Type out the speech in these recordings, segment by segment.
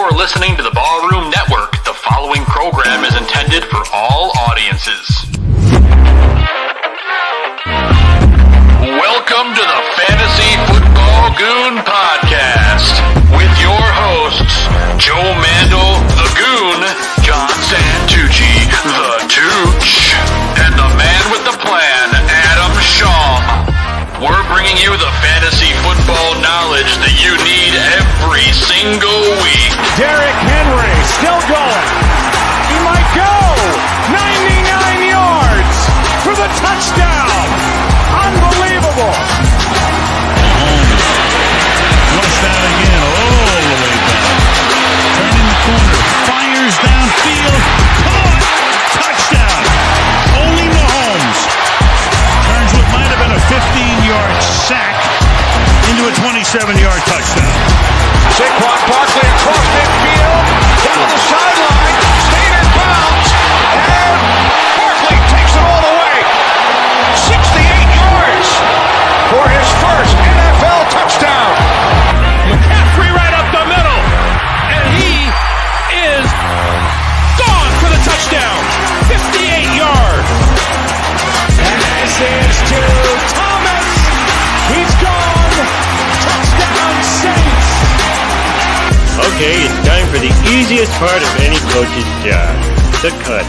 You're listening to the Ballroom Network. The following program is intended for all audiences. Welcome to the Fantasy Football Goon Podcast with your hosts, Joe Mandel, the Goon, John Santucci, the Tooch, and the man with the plan, Adam Shum. We're bringing you the fantasy football knowledge that you need every single week. Derrick Henry still going. He might go. 99 yards for the touchdown. Unbelievable. Flushed out again all the way back. Turning the corner. Fires downfield. Caught. Touchdown. Only Mahomes turns what might have been a 15-yard sack into a 27-yard touchdown. Saquon Barkley across midfield, down the sideline, staying in bounds, and Barkley takes it all the way. 68 yards for his first NFL touchdown. McCaffrey right up the middle, and he is gone for the touchdown. 58 yards. And this is to Thomas. He's gone. Touchdown Saints. Okay, it's time for the easiest part of any coach's job, the cut.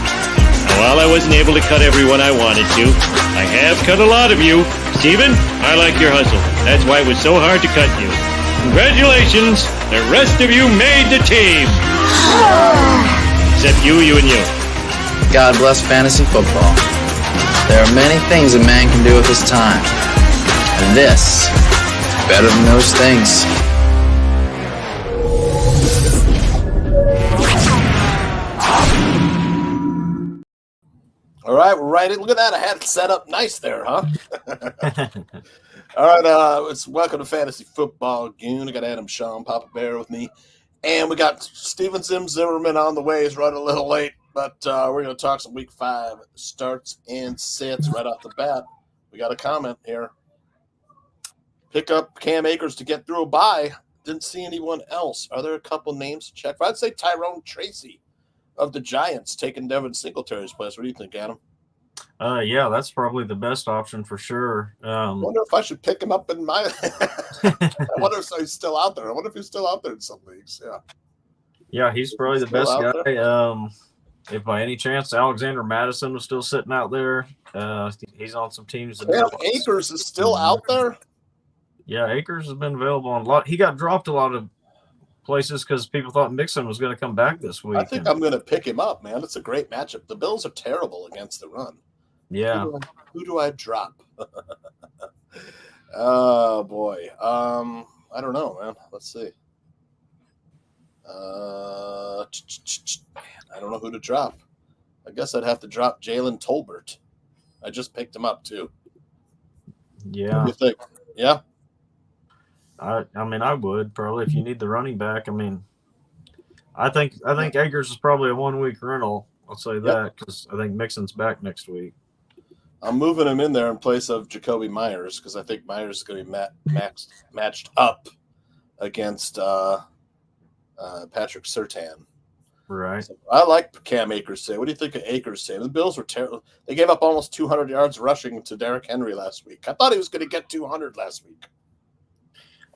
Now, while I wasn't able to cut everyone I wanted to, I have cut a lot of you. Steven, I like your hustle. That's why it was so hard to cut you. Congratulations, the rest of you made the team. Except you, and you. God bless fantasy football. There are many things a man can do with his time. And this is better than those things. All right, we're right. Look at that. I had it set up nice there, huh? All right, it's welcome to Fantasy Football Goon. I got Adam Shaw, Papa Bear with me. And we got Steven Zimmerman on the way. He's running a little late, but we're going to talk some Week 5 starts and sits right off the bat. We got a comment here. Pick up Cam Akers to get through a bye. Didn't see anyone else. Are there a couple names to check? I'd say Tyrone Tracy of the Giants taking Devin Singletary's place. What do you think, Adam? Yeah, that's probably the best option for sure. I wonder if I should pick him up in my I wonder if he's still out there. I wonder if he's still out there in some leagues. Yeah, he's probably the best guy. If by any chance Alexander Madison was still sitting out there, he's on some teams. Cam Akers is still out there? Yeah, Akers has been available on a lot. He got dropped a lot of places because people thought Mixon was going to come back this week. I think I'm going to pick him up, man. It's a great matchup. The Bills are terrible against the run. Yeah. Who do I drop? Oh, boy. I don't know, man. Let's see. Man, I don't know who to drop. I guess I'd have to drop Jalen Tolbert. I just picked him up, too. Yeah. What do you think? Yeah? I mean, I would probably if you need the running back. I mean, I think Akers is probably a 1 week rental. I'll say that because I think Mixon's back next week. I'm moving him in there in place of Jacoby Myers because I think Myers is going to be matched up against Patrick Surtain. Right. So I like Cam Akers today. What do you think of Akers today? The Bills were terrible. They gave up almost 200 yards rushing to Derrick Henry last week. I thought he was going to get 200 last week.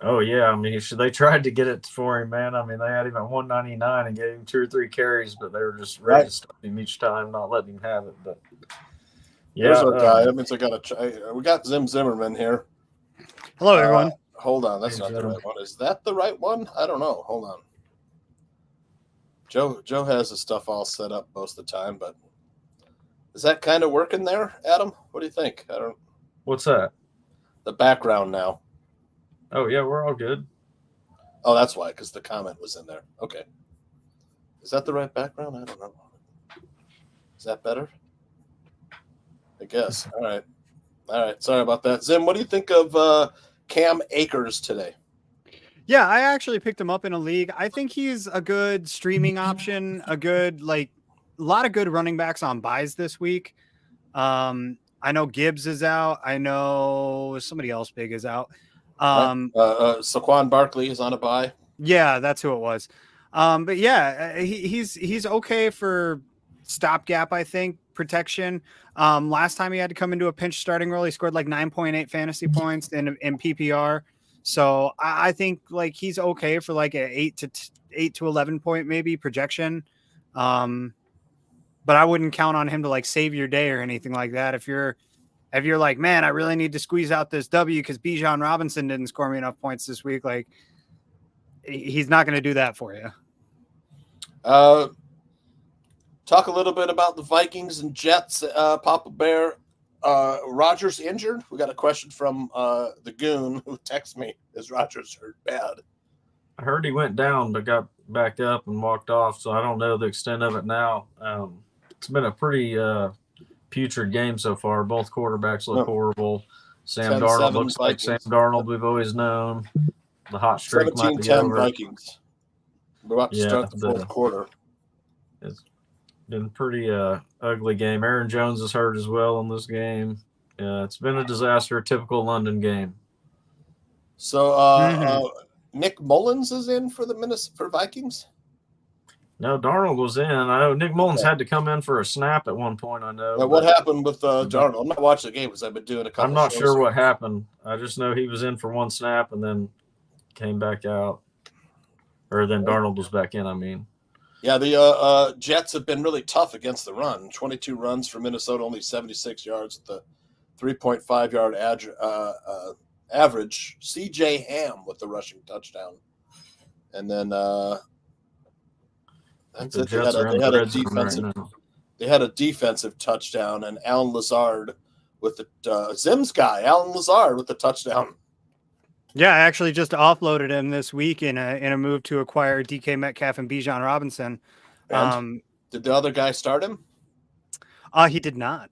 Oh, yeah. I mean, they tried to get it for him, man. I mean, they had him at 199 and gave him 2 or 3 carries, but they were just ready to stop him each time, not letting him have it. But yeah, there's our guy. That means I got to try. We got Zimmerman here. Hello, everyone. Hold on. That's not the right one. Is that the right one? I don't know. Hold on. Joe has his stuff all set up most of the time, but is that kind of working there, Adam? What do you think? I don't. What's that? The background now. Oh, yeah, we're all good. Oh, that's why, because the comment was in there. Okay. Is that the right background? I don't know. Is that better? I guess. All right. Sorry about that. Zim, what do you think of Cam Akers today? Yeah, I actually picked him up in a league. I think he's a good streaming option, a lot of good running backs on buys this week. I know Gibbs is out. I know somebody else big is out. Saquon Barkley is on a bye. Yeah, that's who it was. But yeah, he's okay for stopgap, I think, protection. Last time he had to come into a pinch starting role, he scored like 9.8 fantasy points in PPR. So I think like he's okay for like an 8 to 11 point maybe projection. But I wouldn't count on him to like save your day or anything like that. If you're like, man, I really need to squeeze out this W because Bijan Robinson didn't score me enough points this week, like he's not going to do that for you. Talk a little bit about the Vikings and Jets. Papa Bear, Rodgers injured? We got a question from the Goon who texted me. Is Rodgers hurt bad? I heard he went down but got back up and walked off, so I don't know the extent of it now. It's been a pretty putrid game so far. Both quarterbacks look horrible. Sam Darnold looks like Sam Darnold we've always known. The hot streak might be over. Vikings. We're about to start the fourth quarter. It's been a pretty ugly game. Aaron Jones is hurt as well in this game. It's been a disaster, a typical London game. So Nick Mullins is in for for Vikings? No, Darnold was in. I know Nick Mullins had to come in for a snap at one point, I know. Now, what happened with Darnold? I'm not watching the game because I've been doing a couple I'm not sure what happened. I just know he was in for one snap and then came back out. Or then Darnold was back in, I mean. Yeah, the Jets have been really tough against the run. 22 runs for Minnesota, only 76 yards at the 3.5 yard average. C.J. Ham with the rushing touchdown. And then that's it. They had a defensive touchdown, and Alan Lazard with the Zim's guy, Alan Lazard with the touchdown. Yeah, I actually just offloaded him this week in a move to acquire DK Metcalf and Bijan Robinson. Did the other guy start him? He did not.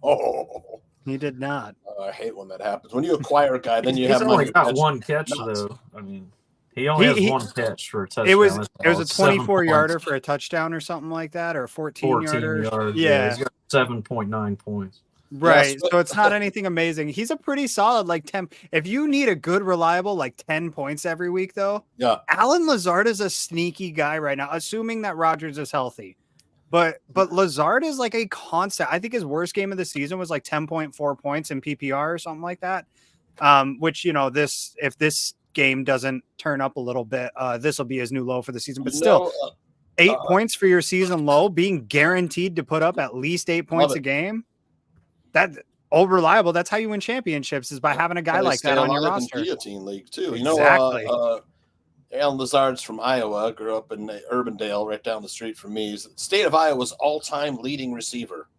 Oh, he did not. I hate when that happens. When you acquire a guy, then you He's have only got one catch though. I mean, he only has one catch for a touchdown. It was a 24 yarder for a touchdown or something like that, or 14 yarder. Yards. Yeah, he's got 7.9 points. Right. So it's not anything amazing. He's a pretty solid, like 10. If you need a good, reliable, like 10 points every week, though, Alan Lazard is a sneaky guy right now, assuming that Rodgers is healthy. But Lazard is like a constant. I think his worst game of the season was like 10.4 points in PPR or something like that. Which, if this game doesn't turn up a little bit, this will be his new low for the season. But still, 8 points for your season low, being guaranteed to put up at least 8 points a game. That reliable. That's how you win championships, is by having a guy like that on your roster. Guillotine league too. Exactly. Alan Lazard's from Iowa. Grew up in Urbandale, right down the street from me. He's the state of Iowa's all-time leading receiver.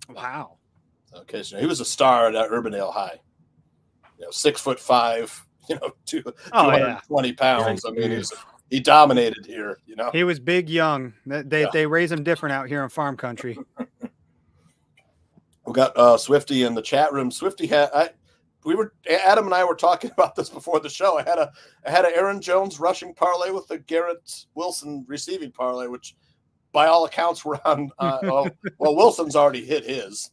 Wow. Okay, so he was a star at Urbandale High. 6'5", 220 pounds. I mean, he dominated here. He was big, young. They raise him different out here in farm country. We got Swifty in the chat room. Swifty Adam and I were talking about this before the show. I had an Aaron Jones rushing parlay with the Garrett Wilson receiving parlay, which by all accounts were on. Wilson's already hit his.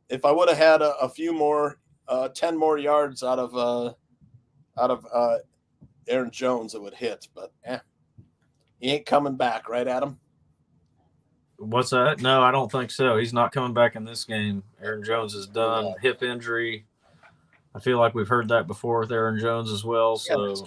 If I would have had a few more, 10 more yards out of Aaron Jones, it would hit. But he ain't coming back, right, Adam? What's that? No, I don't think so. He's not coming back in this game. Aaron Jones is done. Hip injury. I feel like we've heard that before with Aaron Jones as well. So,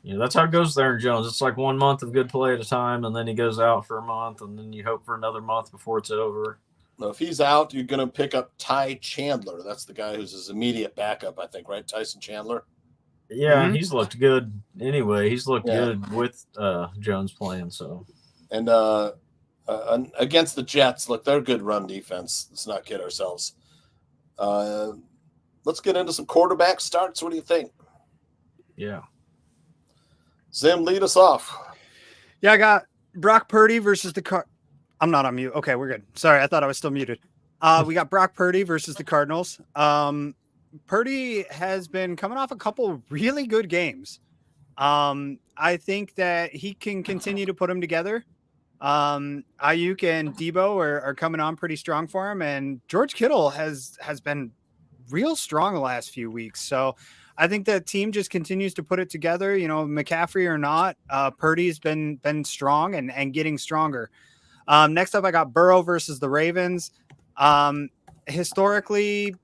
that's how it goes with Aaron Jones. It's like 1 month of good play at a time, and then he goes out for a month, and then you hope for another month before it's over. Well, if he's out, you're going to pick up Ty Chandler. That's the guy who's his immediate backup, I think, right? Tyson Chandler. Yeah, he's looked good anyway. He's looked good with Jones playing. So, and against the Jets, look, they're a good run defense. Let's not kid ourselves. Let's get into some quarterback starts. What do you think? Yeah. Zim, lead us off. Yeah, I got Brock Purdy versus the I'm not on mute. Okay, we're good. Sorry, I thought I was still muted. We got Brock Purdy versus the Cardinals. Purdy has been coming off a couple really good games. I think that he can continue to put them together. Ayuk and Debo are coming on pretty strong for him, and George Kittle has been real strong the last few weeks. So I think the team just continues to put it together. You know, McCaffrey or not, Purdy's been strong and getting stronger. Next up, I got Burrow versus the Ravens. Historically,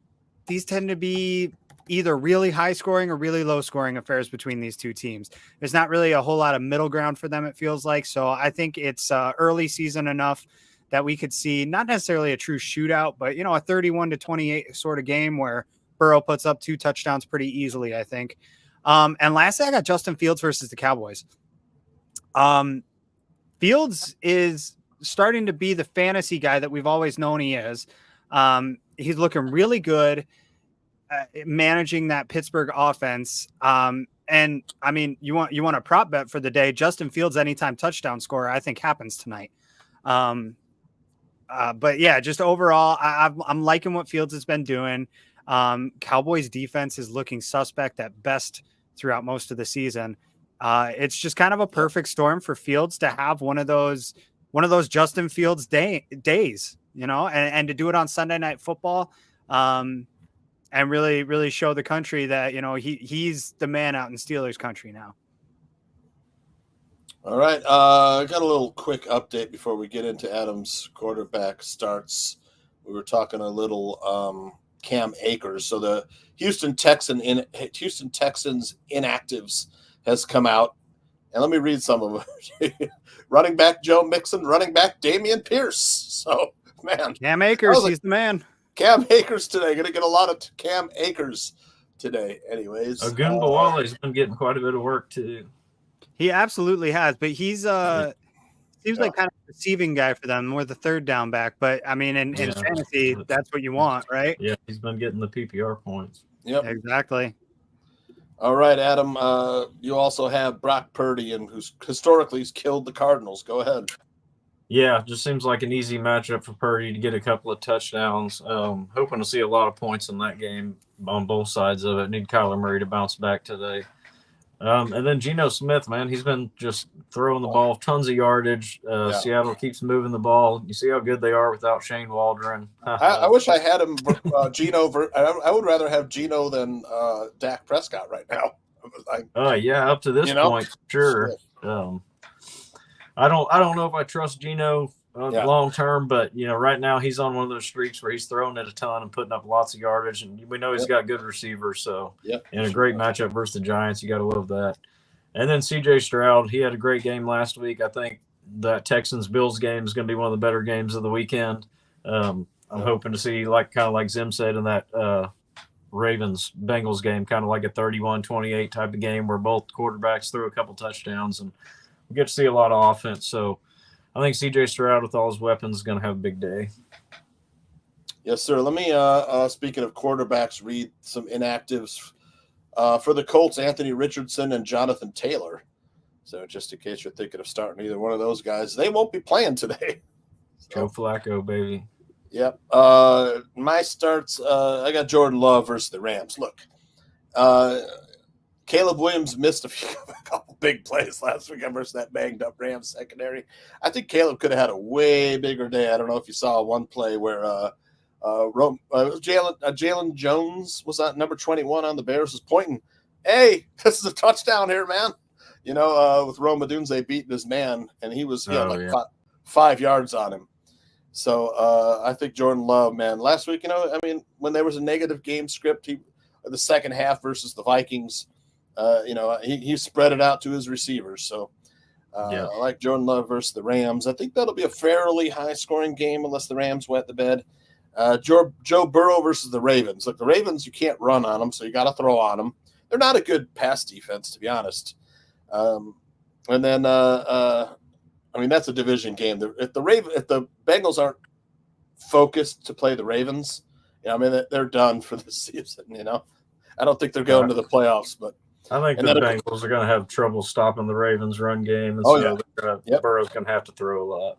these tend to be either really high scoring or really low scoring affairs between these two teams. There's not really a whole lot of middle ground for them, it feels like. So I think it's early season enough that we could see not necessarily a true shootout, but, you know, a 31-28 sort of game where Burrow puts up 2 touchdowns pretty easily, I think. And lastly, I got Justin Fields versus the Cowboys. Fields is starting to be the fantasy guy that we've always known he is. He's looking really good managing that Pittsburgh offense. And I mean, you want a prop bet for the day. Justin Fields anytime touchdown scorer, I think happens tonight. But yeah, just overall, I'm liking what Fields has been doing. Cowboys defense is looking suspect at best throughout most of the season. It's just kind of a perfect storm for Fields to have one of those Justin Fields days, you know, and to do it on Sunday Night Football, and really, really show the country that, you know, he's the man out in Steelers country now. All right. I got a little quick update before we get into Adam's quarterback starts. We were talking a little Cam Akers. So the Houston Texans inactives has come out. And let me read some of them. Running back Joe Mixon, running back Damian Pierce. So, man. Cam Akers, he's the man. Cam Akers today. Going to get a lot of Cam Akers today. Anyways. Goon Bawali's been getting quite a bit of work, too. He absolutely has, but he's seems like kind of a receiving guy for them, more the third down back. But I mean, in fantasy, that's what you want, right? Yeah, he's been getting the PPR points. Yep, exactly. All right, Adam. You also have Brock Purdy, and who's historically has killed the Cardinals. Go ahead. Yeah, just seems like an easy matchup for Purdy to get a couple of touchdowns. Hoping to see a lot of points in that game on both sides of it. Need Kyler Murray to bounce back today. And then Geno Smith, man, he's been just throwing the ball, tons of yardage. Seattle keeps moving the ball. You see how good they are without Shane Waldron. I wish I had him, Geno. I would rather have Geno than Dak Prescott right now. Yeah, up to this point, sure. I don't know if I trust Geno long term, but right now he's on one of those streaks where he's throwing it a ton and putting up lots of yardage, and we know he's got good receivers. So, and a great matchup versus the Giants, you got to love that. And then C.J. Stroud, he had a great game last week. I think that Texans-Bills game is going to be one of the better games of the weekend. I'm hoping to see, kind of like Zim said in that Ravens-Bengals game, kind of like a 31-28 type of game where both quarterbacks threw a couple touchdowns, and we get to see a lot of offense. So I think C.J. Stroud with all his weapons is going to have a big day. Yes, sir. Let me, speaking of quarterbacks, read some inactives. For the Colts, Anthony Richardson and Jonathan Taylor. So just in case you're thinking of starting either one of those guys, they won't be playing today. Joe Flacco, baby. Yep. My starts, I got Jordan Love versus the Rams. Look, Caleb Williams missed a couple big plays last week versus that banged-up Rams secondary. I think Caleb could have had a way bigger day. I don't know if you saw one play where Jalen Jones was that number 21 on the Bears was pointing, "Hey, this is a touchdown here, man." With Rome Odunze beating his man, and he had 5 yards on him. So I think Jordan Love, man, last week, when there was a negative game script, the second half versus the Vikings, he spread it out to his receivers. So I like Jordan Love versus the Rams. I think that'll be a fairly high-scoring game unless the Rams wet the bed. Joe Burrow versus the Ravens. Look, the Ravens, you can't run on them, so you got to throw on them. They're not a good pass defense, to be honest. And then, that's a division game. If the Bengals aren't focused to play the Ravens, they're done for this season. I don't think they're going to the playoffs, but I think the Bengals are going to have trouble stopping the Ravens' run game, and Burrow's going to have to throw a lot.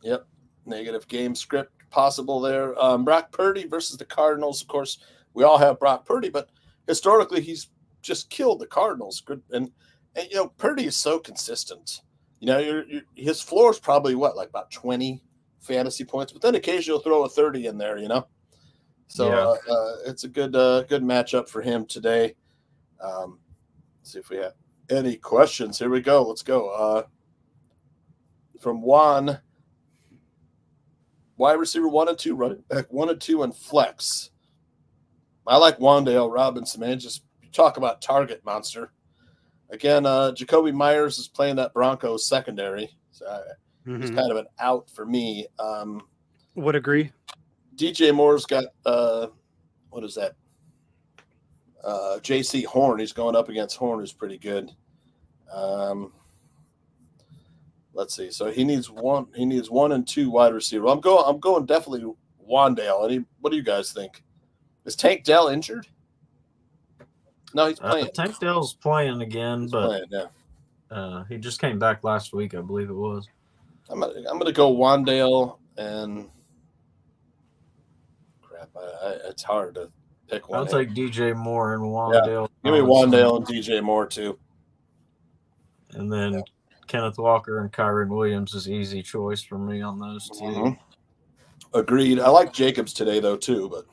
Yep, negative game script possible there. Brock Purdy versus the Cardinals. Of course, we all have Brock Purdy, but historically he's just killed the Cardinals. Good, and Purdy is so consistent. His floor is probably about 20 fantasy points, but then occasionally he'll throw a 30 in there. So it's a good matchup for him today. Let's see if we have any questions. Here we go. Let's go. From Juan, wide receiver 1 and 2, running back 1 and 2, and flex. I like Wandale Robinson, man. Just talk about target monster. Again, Jacoby Myers is playing that Broncos secondary. So he's kind of an out for me. Would agree. DJ Moore's got what is that? JC Horn. He's going up against Horn, who's pretty good. Let's see. So he needs 1 and 2 wide receiver. I'm going definitely Wandale. What do you guys think? Is Tank Dell injured? No, he's playing. Tank Dell's playing again, but yeah. He just came back last week, I believe it was. I'm gonna go Wandale and crap. It's hard to pick one. I'll take DJ Moore and Wandale. Yeah. Give me Wandale and DJ Moore too. And then Kenneth Walker and Kyron Williams is easy choice for me on those two. Agreed. I like Jacobs today though too, but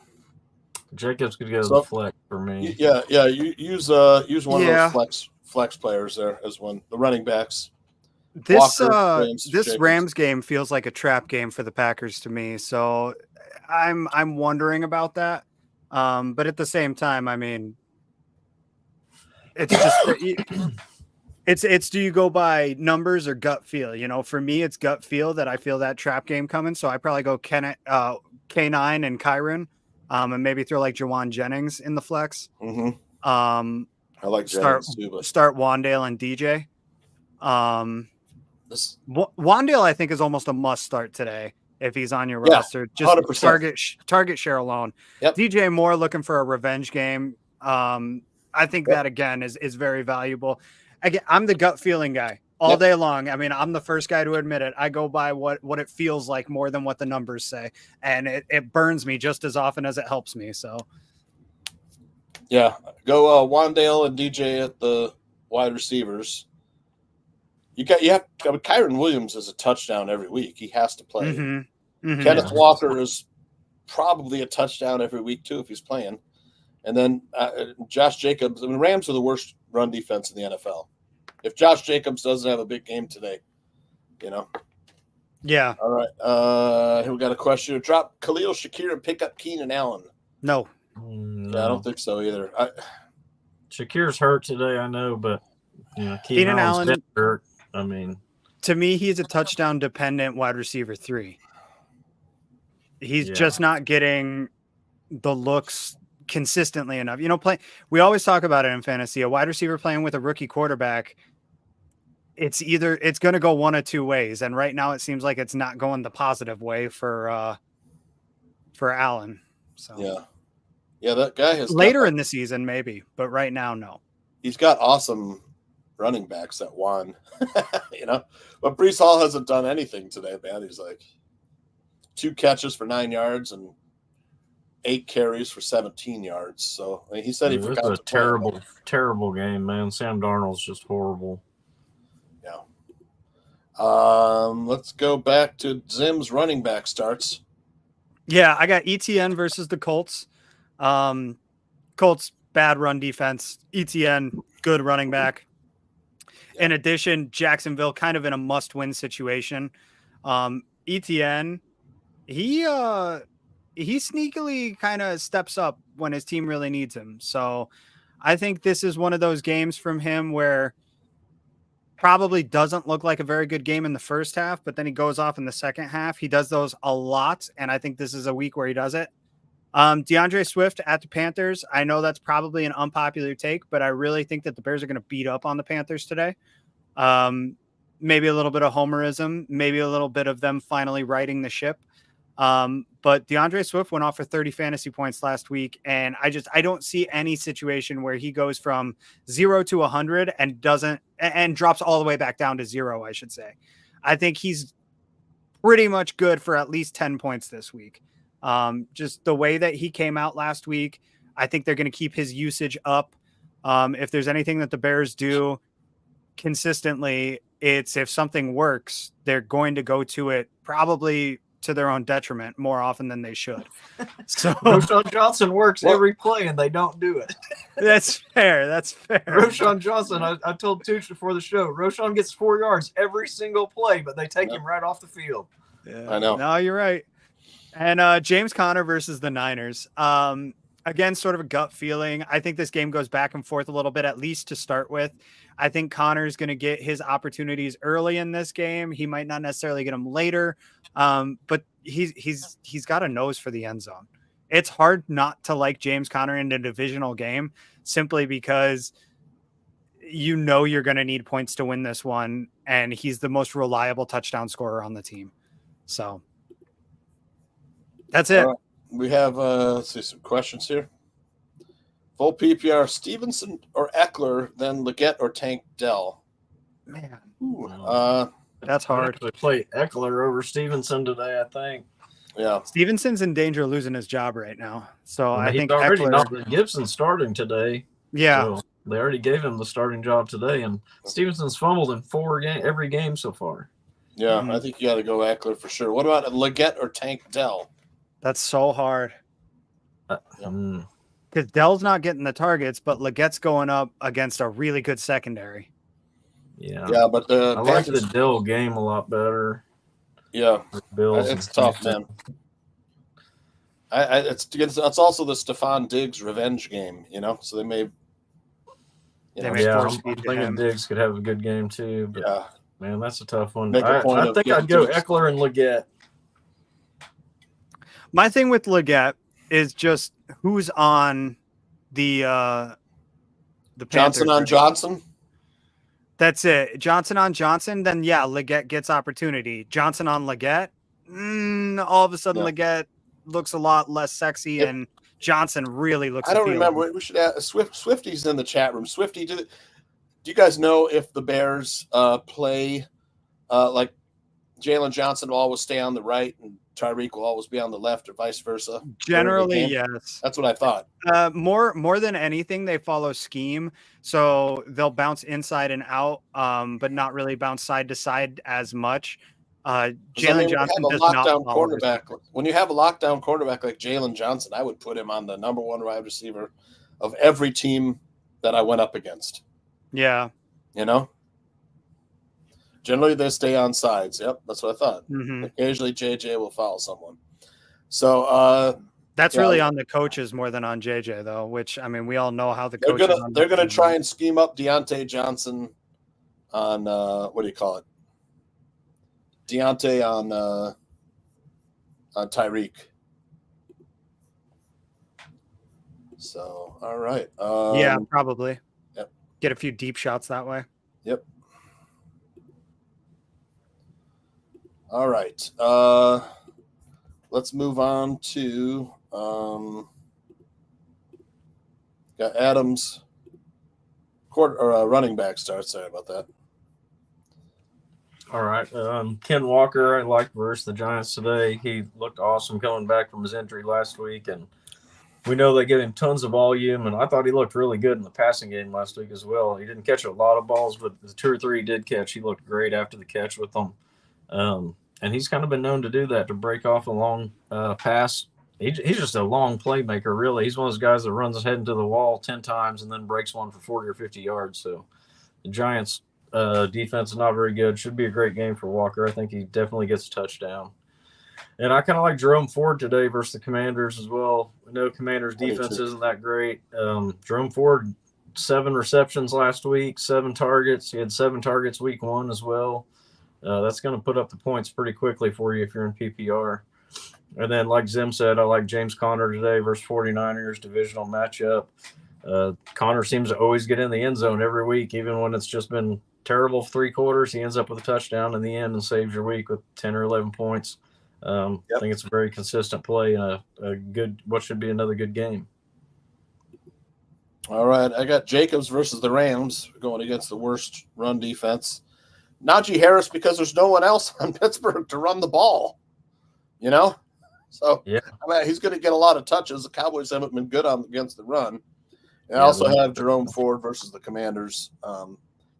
Jacobs could go to the flex for me. Yeah. You use one of those flex players there as one. The running backs. This Walker, Williams, this Jacobs. Rams game feels like a trap game for the Packers to me. So I'm wondering about that. But at the same time, I mean, it's just it's do you go by numbers or gut feel? You know, for me, it's gut feel that I feel that trap game coming. So I probably go K9 and Kyron. And maybe throw like Jawan Jennings in the flex. I like Jennings too, but start Wandale and DJ. Wandale, I think, is almost a must start today if he's on your roster. Just 100%. target share alone. Yep. DJ Moore looking for a revenge game. I think that again is very valuable. Again, I'm the gut feeling guy all day long. I mean, I'm the first guy to admit it. I go by what it feels like more than what the numbers say. And it burns me just as often as it helps me. So yeah, go Wandale and DJ at the wide receivers. Kyron Williams is a touchdown every week. He has to play. Kenneth Walker is probably a touchdown every week too if he's playing. And then Josh Jacobs. I mean, Rams are the worst run defense in the NFL. If Josh Jacobs doesn't have a big game today, you know. Yeah. All right. Here we got a question. Drop Khalil Shakir and pick up Keenan Allen. No. Yeah, I don't think so either. Shakir's hurt today, I know, but Keenan Allen hurt. I mean, to me, he's a touchdown dependent wide receiver 3. He's just not getting the looks consistently enough. You know, we always talk about it in fantasy. A wide receiver playing with a rookie quarterback, it's going to go one of two ways. And right now it seems like it's not going the positive way for Allen. So yeah, that guy has later in the season, maybe, but right now, no. He's got awesome running backs that won, you know, but Breece Hall hasn't done anything today, man. He's like 2 catches for 9 yards and 8 carries for 17 yards. So I mean, he said he forgot. It was a terrible game, man. Sam Darnold's just horrible. Yeah. Let's go back to Zim's running back starts. Yeah, I got ETN versus the Colts. Colts, bad run defense. ETN, good running back. In addition, Jacksonville kind of in a must-win situation. ETN, he sneakily kind of steps up when his team really needs him. So I think this is one of those games from him where probably doesn't look like a very good game in the first half, but then he goes off in the second half. He does those a lot, and I think this is a week where he does it. DeAndre Swift at the Panthers. I know that's probably an unpopular take, but I really think that the Bears are going to beat up on the Panthers today. Maybe a little bit of homerism, maybe a little bit of them finally righting the ship. But DeAndre Swift went off for 30 fantasy points last week. And I don't see any situation where he goes from 0 to 100 and drops all the way back down to 0, I should say. I think he's pretty much good for at least 10 points this week. Just the way that he came out last week, I think they're going to keep his usage up. If there's anything that the Bears do consistently, it's if something works, they're going to go to it probably to their own detriment more often than they should. So Roschon Johnson works every play, and they don't do it. that's fair. That's fair. Roschon Johnson, I told Tooch before the show, Roschon gets 4 yards every single play, but they take him right off the field. Yeah, I know. No, you're right. And James Conner versus the Niners. Again, sort of a gut feeling. I think this game goes back and forth a little bit, at least to start with. I think Connor's going to get his opportunities early in this game. He might not necessarily get them later, but he's got a nose for the end zone. It's hard not to like James Conner in a divisional game simply because you know you're going to need points to win this one, and he's the most reliable touchdown scorer on the team. So that's it. We have let's see some questions here. Full PPR: Stevenson or Eckler, then Leggett or Tank Dell. Man, that's hard. To play Eckler over Stevenson today, I think. Yeah, Stevenson's in danger of losing his job right now. So I think already Eckler, Gibson starting today. Yeah, So they already gave him the starting job today, and Stevenson's fumbled in every game so far. Yeah, I think you got to go Eckler for sure. What about Leggett or Tank Dell? That's so hard. Mm. Because Dell's not getting the targets, but Leggett's going up against a really good secondary. Yeah, but I like the Dell game a lot better. Yeah, Bills. It's tough, man. It's also the Stephon Diggs revenge game, so they may. I'm thinking Diggs could have a good game too. But man, that's a tough one. I think I'd go Eckler and Leggett. My thing with Leggett is just who's on the Johnson Panthers. on Johnson. That's it. Johnson on Johnson. Then Leggett gets opportunity. Johnson on Leggett. All of a sudden, Leggett looks a lot less sexy, and Johnson really looks. I don't remember. We should ask Swifty's in the chat room. Swifty, do you guys know if the Bears play like Jalen Johnson will always stay on the right and Tyreek will always be on the left, or vice versa? Generally, yes. That's what I thought. More than anything, they follow scheme, so they'll bounce inside and out, but not really bounce side to side as much. Jalen Johnson does not follow cornerback. When you have a lockdown quarterback like Jalen Johnson, I would put him on the number one wide receiver of every team that I went up against. Yeah. Generally, they stay on sides. Yep, that's what I thought. Mm-hmm. Occasionally, JJ will foul someone. So that's really on the coaches more than on JJ, though. Which we all know how the coaches. They're gonna try and scheme up Deontay Johnson on what do you call it? Deontay on Tyreek. So all right. Yeah, probably. Yep. Get a few deep shots that way. Yep. All right. Let's move on to got Adams running back start. Sorry about that. All right. Ken Walker, I like versus the Giants today. He looked awesome coming back from his injury last week, and we know they give him tons of volume, and I thought he looked really good in the passing game last week as well. He didn't catch a lot of balls, but the 2 or 3 he did catch, he looked great after the catch with them. And he's kind of been known to do that, to break off a long pass. He's just a long playmaker, really. He's one of those guys that runs his head into the wall 10 times and then breaks one for 40 or 50 yards. So the Giants' defense is not very good. Should be a great game for Walker. I think he definitely gets a touchdown. And I kind of like Jerome Ford today versus the Commanders as well. I know Commanders' defense isn't that great. Jerome Ford, 7 receptions last week, 7 targets. He had 7 targets week 1 as well. That's going to put up the points pretty quickly for you if you're in PPR. And then, like Zim said, I like James Conner today versus 49ers, divisional matchup. Conner seems to always get in the end zone every week, even when it's just been terrible for 3 quarters. He ends up with a touchdown in the end and saves your week with 10 or 11 points. I think it's a very consistent play and a good, what should be another good game. All right, I got Jacobs versus the Rams going against the worst run defense. Najee Harris, because there's no one else on Pittsburgh to run the ball, So he's going to get a lot of touches. The Cowboys haven't been good against the run. And I also have Jerome Ford versus the Commanders.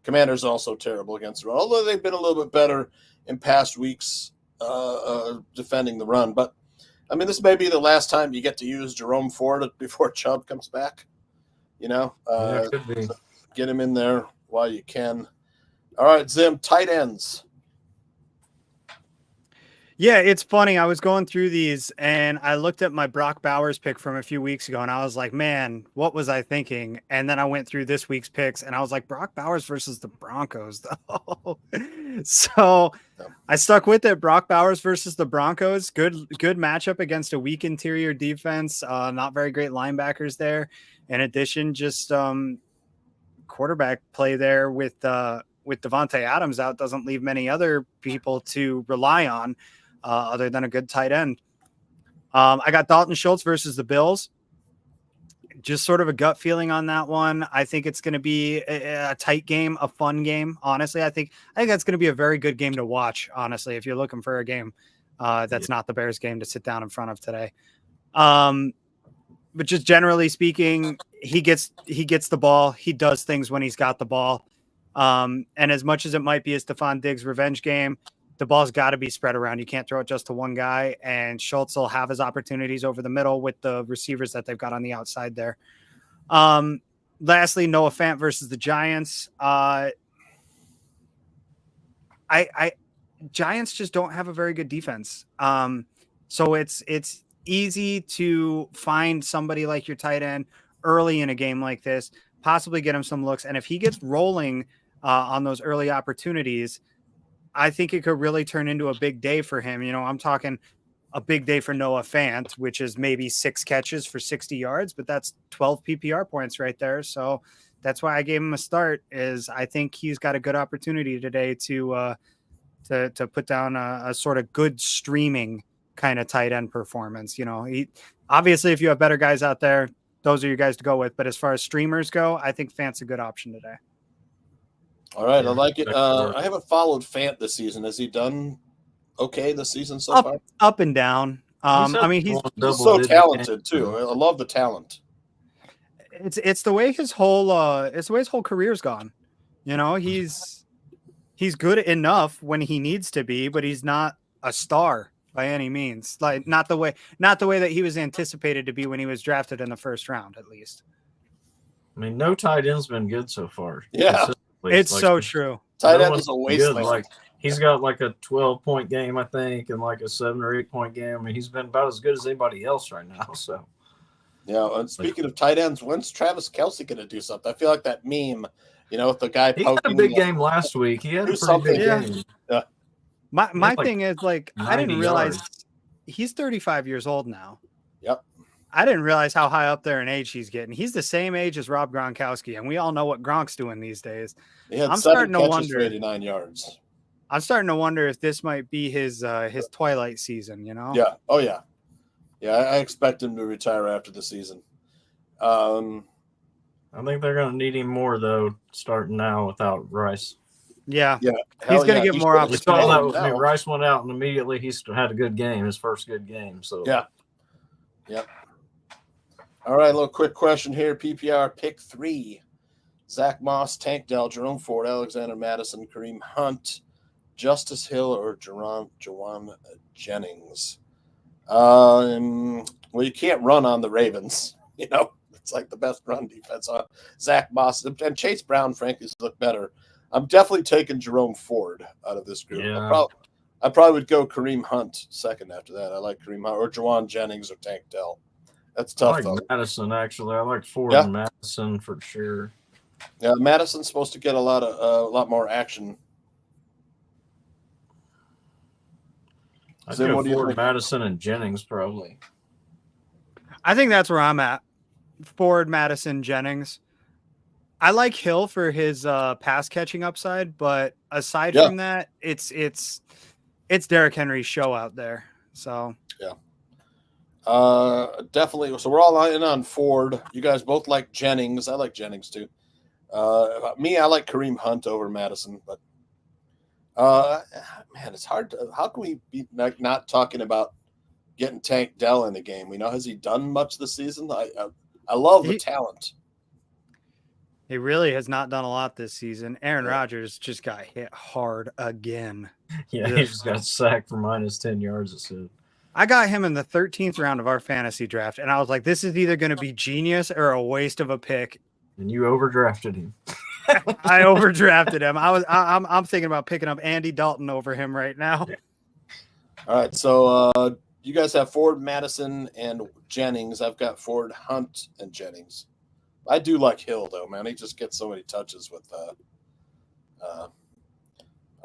Commanders also terrible against the run, although they've been a little bit better in past weeks defending the run. But I mean, this may be the last time you get to use Jerome Ford before Chubb comes back. Yeah, it could be. So get him in there while you can. All right, Zim, tight ends. Yeah, it's funny. I was going through these and I looked at my Brock Bowers pick from a few weeks ago and I was like, man, what was I thinking? And then I went through this week's picks and I was like, Brock Bowers versus the Broncos, though. So I stuck with it. Brock Bowers versus the Broncos. Good matchup against a weak interior defense. Not very great linebackers there. In addition, just quarterback play there with Devontae Adams out doesn't leave many other people to rely on. Other than a good tight end. I got Dalton Schultz versus the Bills. Just sort of a gut feeling on that one. I think it's going to be a tight game, a fun game. Honestly, I think that's going to be a very good game to watch. Honestly, if you're looking for a game that's not the Bears game to sit down in front of today. But just generally speaking, he gets the ball. He does things when he's got the ball. And as much as it might be a Stephon Diggs revenge game, the ball's got to be spread around. You can't throw it just to one guy, and Schultz will have his opportunities over the middle with the receivers that they've got on the outside there. Lastly, Noah Fant versus the Giants. Giants just don't have a very good defense. So it's easy to find somebody like your tight end early in a game like this, possibly get him some looks. And if he gets rolling on those early opportunities, I think it could really turn into a big day for him. You know, I'm talking a big day for Noah Fant, which is maybe 6 catches for 60 yards, but that's 12 PPR points right there. So that's why I gave him a start. Is I think he's got a good opportunity today to put down a sort of good streaming kind of tight end performance. You know, obviously if you have better guys out there, those are your guys to go with. But as far as streamers go, I think Fant's a good option today. All right, I like it. I haven't followed Fant this season. Has he done okay this season so far? Up and down. I mean, he's so talented too. I love the talent. It's the way his whole career's gone. You know, he's good enough when he needs to be, but he's not a star by any means. Like not the way that he was anticipated to be when he was drafted in the first round, at least. I mean, no tight end's been good so far. Yeah. It's like, so true. Tight end is a wasteland. Like he's got like a 12-point game, I think, and like a 7 or 8-point game. I mean, he's been about as good as anybody else right now. So, yeah. And speaking of tight ends, when's Travis Kelce going to do something? I feel like that meme, you know, with the guy. He had a big game last week. He had a pretty big game. Yeah. My thing is like I didn't realize he's 35 years old now. Yep. I didn't realize how high up there in age he's getting. He's the same age as Rob Gronkowski, and we all know what Gronk's doing these days. I'm starting to wonder for 89 yards. I'm starting to wonder if this might be his twilight season, you know? Yeah. Oh yeah. Yeah, I expect him to retire after the season. I think they're going to need him more though, starting now without Rice. Yeah. Yeah. He's going to get more opportunities. I mean, Rice went out and immediately he had a good game, his first good game. So yeah. Yep. All right, a little quick question here. PPR pick 3. Zach Moss, Tank Dell, Jerome Ford, Alexander Madison, Kareem Hunt, Justice Hill, or Jawan Jennings. Well, you can't run on the Ravens. You know, it's like the best run defense on Zach Moss. And Chase Brown, frankly, look better. I'm definitely taking Jerome Ford out of this group. Yeah. I probably would go Kareem Hunt second after that. I like Kareem Hunt or Jawan Jennings or Tank Dell. That's tough, I like though. Madison, actually. I like Ford and Madison for sure. Yeah, Madison's supposed to get a lot more action. I'd go Ford, Madison, and Jennings probably. I think that's where I'm at. Ford, Madison, Jennings. I like Hill for his pass catching upside, but aside from that, it's Derrick Henry's show out there. So yeah. Definitely. So we're all in on Ford. You guys both like Jennings. I like Jennings too. Me, I like Kareem Hunt over Madison, but man, it's hard to. How can we be not talking about getting Tank Dell in the game? You know, has he done much this season? I love the talent. He really has not done a lot this season. Aaron Rodgers just got hit hard again. Yeah, he just got sacked for minus 10 yards, it said. I got him in the 13th round of our fantasy draft, and I was like, this is either going to be genius or a waste of a pick. And you overdrafted him. I overdrafted him. I'm thinking about picking up Andy Dalton over him right now. All right, so you guys have Ford, Madison, and Jennings. I've got Ford, Hunt, and Jennings. I do like Hill, though, man. He just gets so many touches with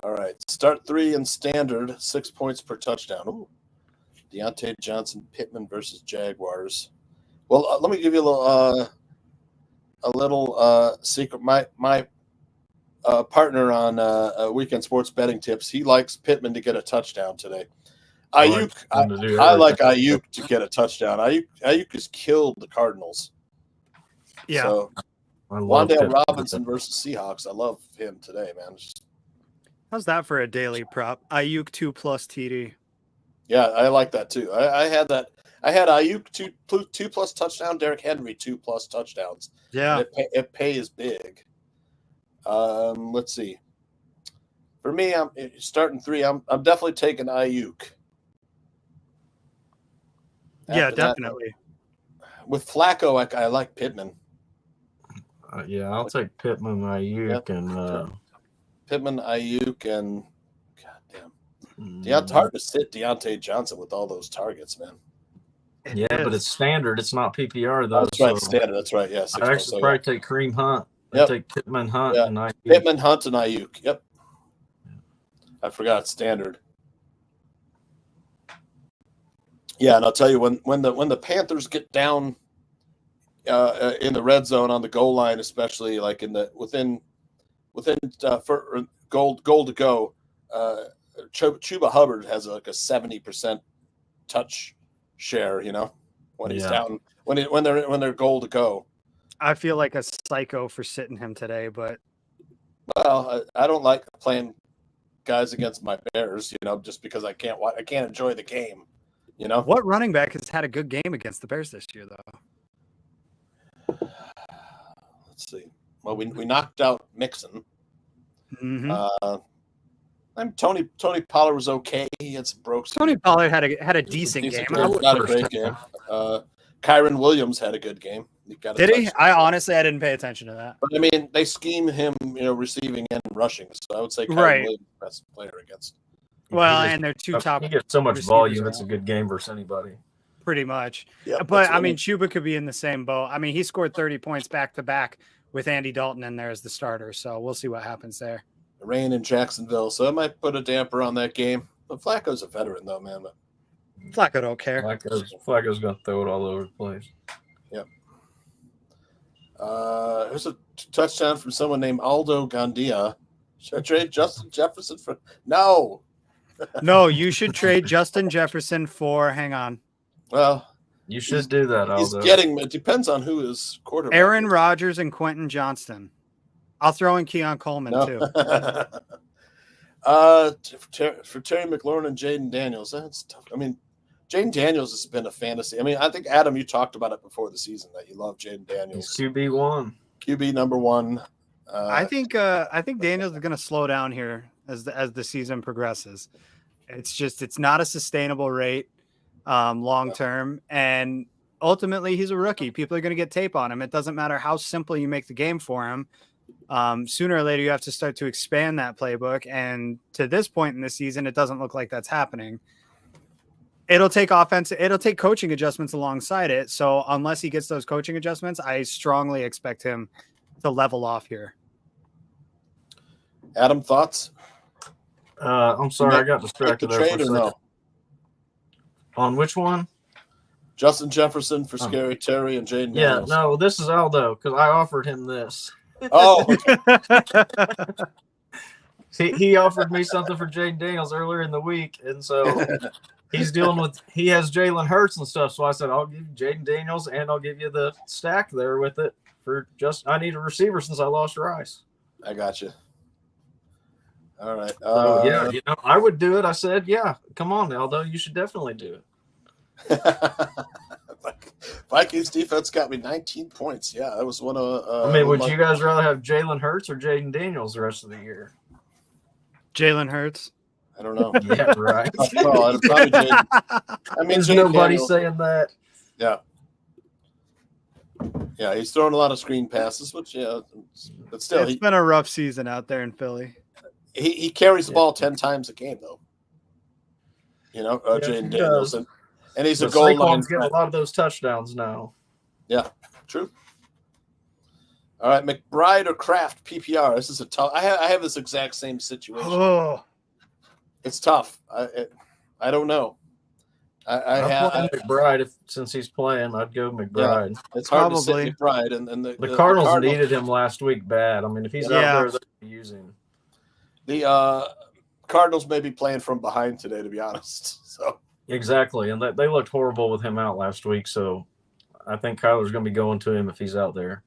all right, start 3 in standard, 6 points per touchdown. Ooh. Deontay Johnson, Pittman versus Jaguars. Well, let me give you a little secret. My partner on Weekend Sports Betting Tips, he likes Pittman to get a touchdown today. I like Ayuk to get a touchdown. Ayuk has killed the Cardinals. Yeah. So Wan'Dale Robinson versus Seahawks. I love him today, man. How's that for a daily prop? Ayuk 2+ TD. Yeah, I like that too. I had that. I had Ayuk 2+ touchdown. Derrick Henry 2+ touchdowns. Yeah, it pays big. Let's see. For me, I'm starting 3. I'm definitely taking Ayuk. Yeah, definitely. With Flacco, I like Pittman. Yeah, I'll take Pittman, Ayuk, and Pittman, Ayuk, and goddamn, hard to sit Deontay Johnson with all those targets, man. Yeah, but it's standard. It's not PPR though. That's right, standard. That's right. Yeah, I actually probably take Kareem Hunt. Yep. Take Pittman, Hunt, and Ayuk. Pittman, Hunt, and Ayuk. Yep. I forgot standard. Yeah, and I'll tell you when the Panthers get down in the red zone on the goal line, especially like in the within for goal to go, Chuba Hubbard has like a 70% touch share. You know, when he's down when they're goal to go. I feel like a psycho for sitting him today, but I don't like playing guys against my Bears. You know, just because I can't enjoy the game. You know, what running back has had a good game against the Bears this year, though? Let's see. Well, we knocked out Mixon. Mm-hmm. Tony Pollard was okay. He had some broke. Tony Pollard had a decent game. Not a great game. Kyron Williams had a good game. Did he? I didn't pay attention to that. But I mean, they scheme him, receiving and rushing. So I would say Kyron Williams is the best player against. Well, and they're two top. He gets so much volume. It's a good game versus anybody. Pretty much. Yeah, but I mean, Chuba could be in the same boat. I mean, he scored 30 points back to back with Andy Dalton in there as the starter. So we'll see what happens there. Rain in Jacksonville, so it might put a damper on that game. But Flacco's a veteran, though, man. But Flacco don't care. Flacco's going to throw it all over the place. Yep. Here's a touchdown from someone named Aldo Gandia. Should I trade Justin Jefferson for? No. No, you should trade Justin Jefferson for. Hang on. Well, you should do that. He's getting. It depends on who is quarterback. Aaron Rodgers and Quentin Johnston. I'll throw in Keon Coleman too. For Terry McLaurin and Jaden Daniels, that's tough. I mean, Jaden Daniels has been a fantasy. I mean, I think Adam, you talked about it before the season that you love Jaden Daniels. QB number 1. I think Daniels is going to slow down here as the season progresses. It's not a sustainable rate long term, and ultimately he's a rookie. People are going to get tape on him. It doesn't matter how simple you make the game for him. Sooner or later you have to start to expand that playbook, and to this point in the season it doesn't look like that's happening. It'll take coaching adjustments alongside it. So unless he gets those coaching adjustments, I strongly expect him to level off here. Adam, thoughts? I'm sorry, I got distracted there for a second. No? On which one? Justin Jefferson for Scary Terry and Jaden Daniels. Yeah, no, this is Aldo because I offered him this. Oh, okay. he offered me something for Jaden Daniels earlier in the week, and so he has Jalen Hurts and stuff. So I said, I'll give you Jaden Daniels and I'll give you the stack there with it I need a receiver since I lost Rice. I got you. All right. So, I would do it. I said, yeah, come on, Aldo, you should definitely do it. Vikings defense got me 19 points. Yeah, that was one of. Would you guys rather have Jalen Hurts or Jaden Daniels the rest of the year? Jalen Hurts. I don't know. Yeah, right. Tough call. I'd probably Jaden. I mean, There's Jaden nobody Daniels. saying that. Yeah. Yeah, he's throwing a lot of screen passes, which but still, It's been a rough season out there in Philly. he carries the ball 10 times a game, though. Jaden he Daniels, does. and he's a But goal line. Saquon's getting a lot of those touchdowns now. Yeah, true. All right, McBride or Kraft PPR. This is a tough. I have this exact same situation. Oh, It's tough. I don't know. I'm playing McBride since he's playing. I'd go McBride. It's hard to Probably. sit McBride, and the Cardinals needed him last week bad. I mean, if he's out there, they're using. The Cardinals may be playing from behind today, to be honest. So Exactly, and they looked horrible with him out last week. So I think Kyler's going to be going to him if he's out there.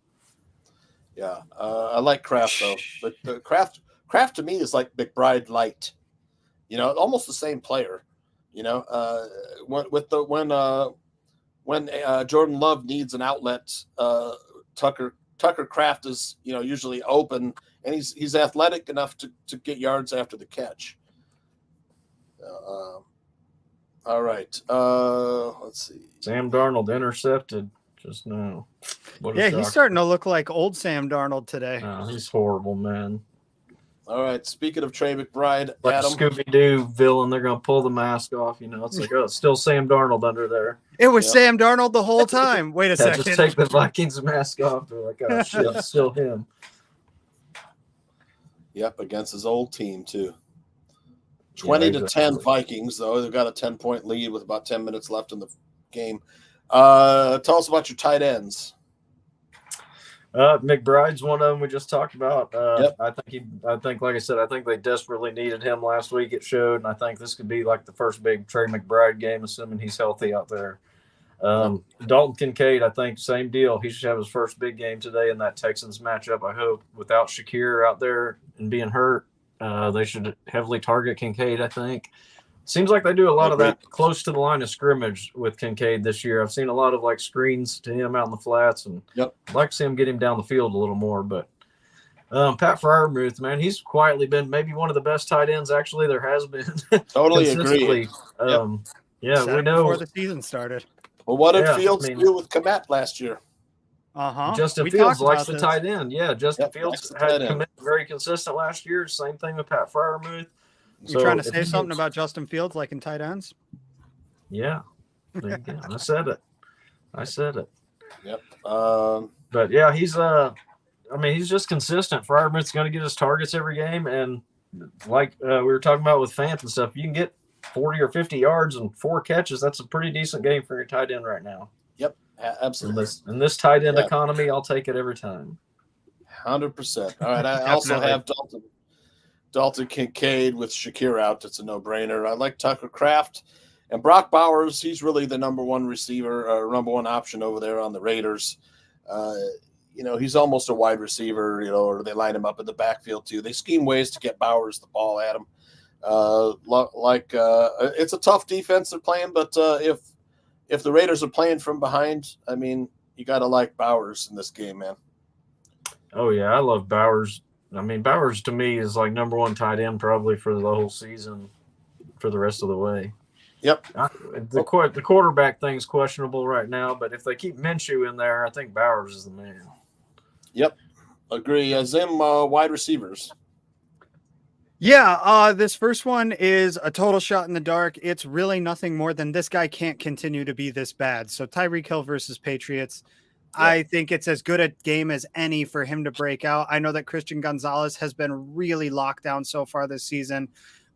yeah, I like Kraft though. But the Kraft to me is like McBride light. Almost the same player. When Jordan Love needs an outlet, Tucker Kraft is usually open, and he's athletic enough to get yards after the catch. All right, let's see. Sam Darnold intercepted just now. he's starting to look like old Sam Darnold today. Oh, he's horrible, man. All right, speaking of Trey McBride, Like Adam. Scooby-Doo villain, they're going to pull the mask off. It's like, oh, it's still Sam Darnold under there. It was Sam Darnold the whole time. Wait a second. Just take the Vikings mask off. They're like, oh, shit, it's still him. Yep, against his old team too. 20-10 Vikings, though. They've got a 10-point lead with about 10 minutes left in the game. Tell us about your tight ends. McBride's one of them we just talked about. Yep. I think, like I said, I think they desperately needed him last week. It showed, and I think this could be like the first big Trey McBride game, assuming he's healthy out there. Dalton Kincaid, I think, same deal. He should have his first big game today in that Texans matchup, I hope. Without Shakir out there and being hurt, they should heavily target Kincaid, I think. Seems like they do a lot of that close to the line of scrimmage with Kincaid this year. I've seen a lot of like screens to him out in the flats, and I'd like to see him get him down the field a little more. But Pat Freiermuth, man, he's quietly been maybe one of the best tight ends actually there has been. Totally agree. Yeah, we know before the season started. Well, what did Fields do with Komet last year? Justin Fields likes the tight end. Yeah, Justin Fields had Komet very consistent last year. Same thing with Pat Freiermuth. You trying to say something about Justin Fields liking tight ends? Yeah. There you go. I said it. Yep. But yeah, he's he's just consistent. Freiermuth's going to get his targets every game, and like we were talking about with Fant and stuff, you can get 40 or 50 yards and 4 catches. That's a pretty decent game for your tight end right now. Yep, absolutely. In this tight end economy, I'll take it every time. 100%. All right, I also have Dalton Kincaid with Shakir out. It's a no-brainer. I like Tucker Kraft and Brock Bowers. He's really the number one receiver or number one option over there on the Raiders. He's almost a wide receiver, or they line him up in the backfield too. They scheme ways to get Bowers the ball at him. It's a tough defense they're playing, but if the Raiders are playing from behind, I mean, you got to like Bowers in this game, man. Oh, yeah, I love Bowers. I mean, Bowers to me is like number one tight end probably for the whole season for the rest of the way. Yep. The quarterback thing's questionable right now, but if they keep Minshew in there, I think Bowers is the man. Yep. Agree. Zim, wide receivers. Yeah, this first one is a total shot in the dark. It's really nothing more than this guy can't continue to be this bad. So Tyreek Hill versus Patriots. I think it's as good a game as any for him to break out. I know that Christian Gonzalez has been really locked down so far this season,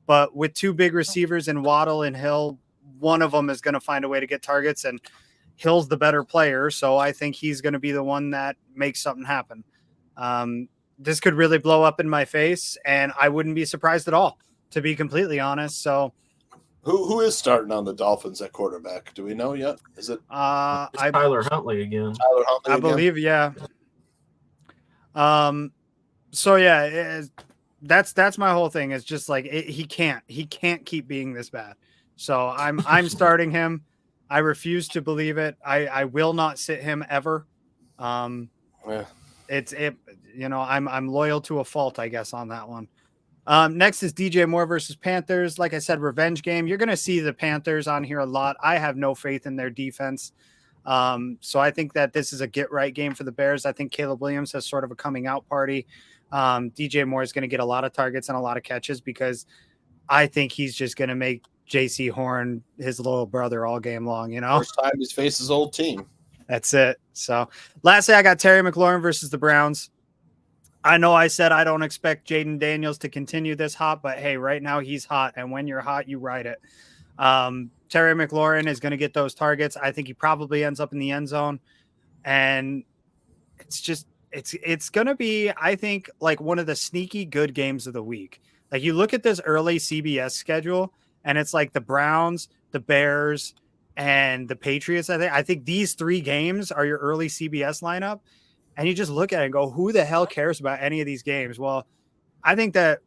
but with 2 big receivers in Waddle and Hill, one of them is going to find a way to get targets, and Hill's the better player. So I think he's going to be the one that makes something happen. This could really blow up in my face, and I wouldn't be surprised at all, to be completely honest. So who is starting on the Dolphins at quarterback? Do we know yet? Is it Tyler Huntley again? I believe, yeah. So yeah, that's my whole thing. It's just like he can't keep being this bad. So I'm starting him. I refuse to believe it. I will not sit him ever. I'm loyal to a fault, I guess, on that one. Next is DJ Moore versus Panthers. Like I said, revenge game. You're going to see the Panthers on here a lot. I have no faith in their defense. So I think that this is a get right game for the Bears. I think Caleb Williams has sort of a coming out party. DJ Moore is going to get a lot of targets and a lot of catches because I think he's just going to make JC Horn his little brother all game long, you know? First time he's faced his old team. That's it. So lastly, I got Terry McLaurin versus the Browns. I know I said I don't expect Jaden Daniels to continue this hot, but hey, right now he's hot. And when you're hot, you ride it. Terry McLaurin is going to get those targets. I think he probably ends up in the end zone. And it's going to be, I think, like one of the sneaky good games of the week. Like you look at this early CBS schedule and it's like the Browns, the Bears, and the Patriots. I think these 3 games are your early CBS lineup. And you just look at it and go, who the hell cares about any of these games? Well, I think that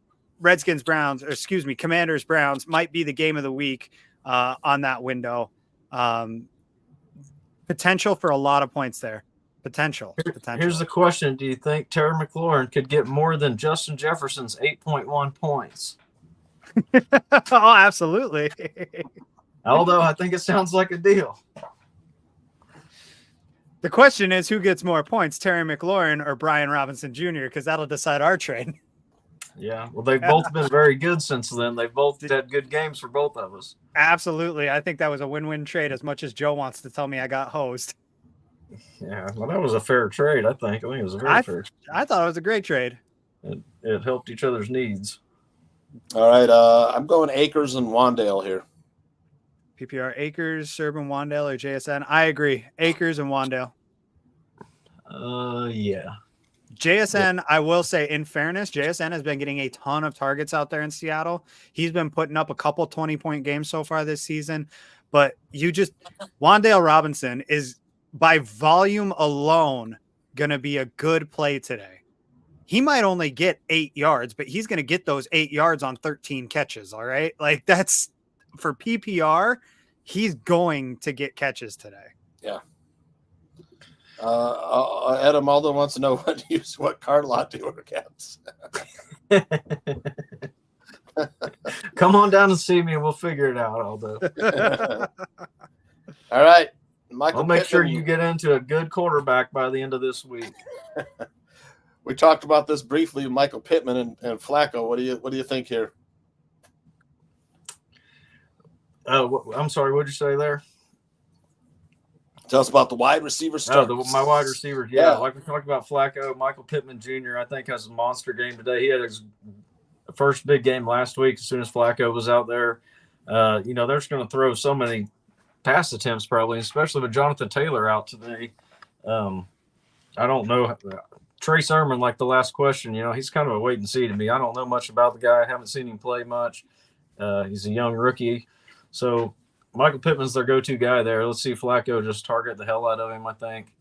Commanders Browns might be the game of the week on that window. Potential for a lot of points there. Potential. Here's the question. Do you think Terry McLaurin could get more than Justin Jefferson's 8.1 points? Oh, absolutely. Although I think it sounds like a deal. The question is who gets more points, Terry McLaurin or Brian Robinson Jr., because that'll decide our trade. Yeah, well, they've both been very good since then. They've both had good games for both of us. Absolutely. I think that was a win-win trade as much as Joe wants to tell me I got hosed. Yeah, well, that was a fair trade, I think. I think it was a very fair. I thought it was a great trade. It helped each other's needs. All right, I'm going Akers and Wandale here. PPR Akers, Serban, Wandale, or JSN? I agree. Akers and Wandale. Yeah. JSN, yeah. I will say, in fairness, JSN has been getting a ton of targets out there in Seattle. He's been putting up a couple 20-point games so far this season. But Wandale Robinson is, by volume alone, going to be a good play today. He might only get 8 yards, but he's going to get those 8 yards on 13 catches, all right? Like, that's, for PPR, he's going to get catches today. Yeah. Adam Aldo wants to know what card lot do you work at? Come on down and see me, and we'll figure it out, Aldo. All right. I'll make sure you get into a good quarterback by the end of this week. We talked about this briefly, Michael Pittman and Flacco. What do you think here? I'm sorry, what did you say there? Tell us about the wide receiver start. My wide receivers. Yeah, like we talked about Flacco, Michael Pittman Jr., I think, has a monster game today. He had his first big game last week as soon as Flacco was out there. They're just going to throw so many pass attempts probably, especially with Jonathan Taylor out today. I don't know. Trey Sermon, like the last question, he's kind of a wait and see to me. I don't know much about the guy. I haven't seen him play much. He's a young rookie. So Michael Pittman's their go-to guy there. Let's see Flacco just target the hell out of him, I think.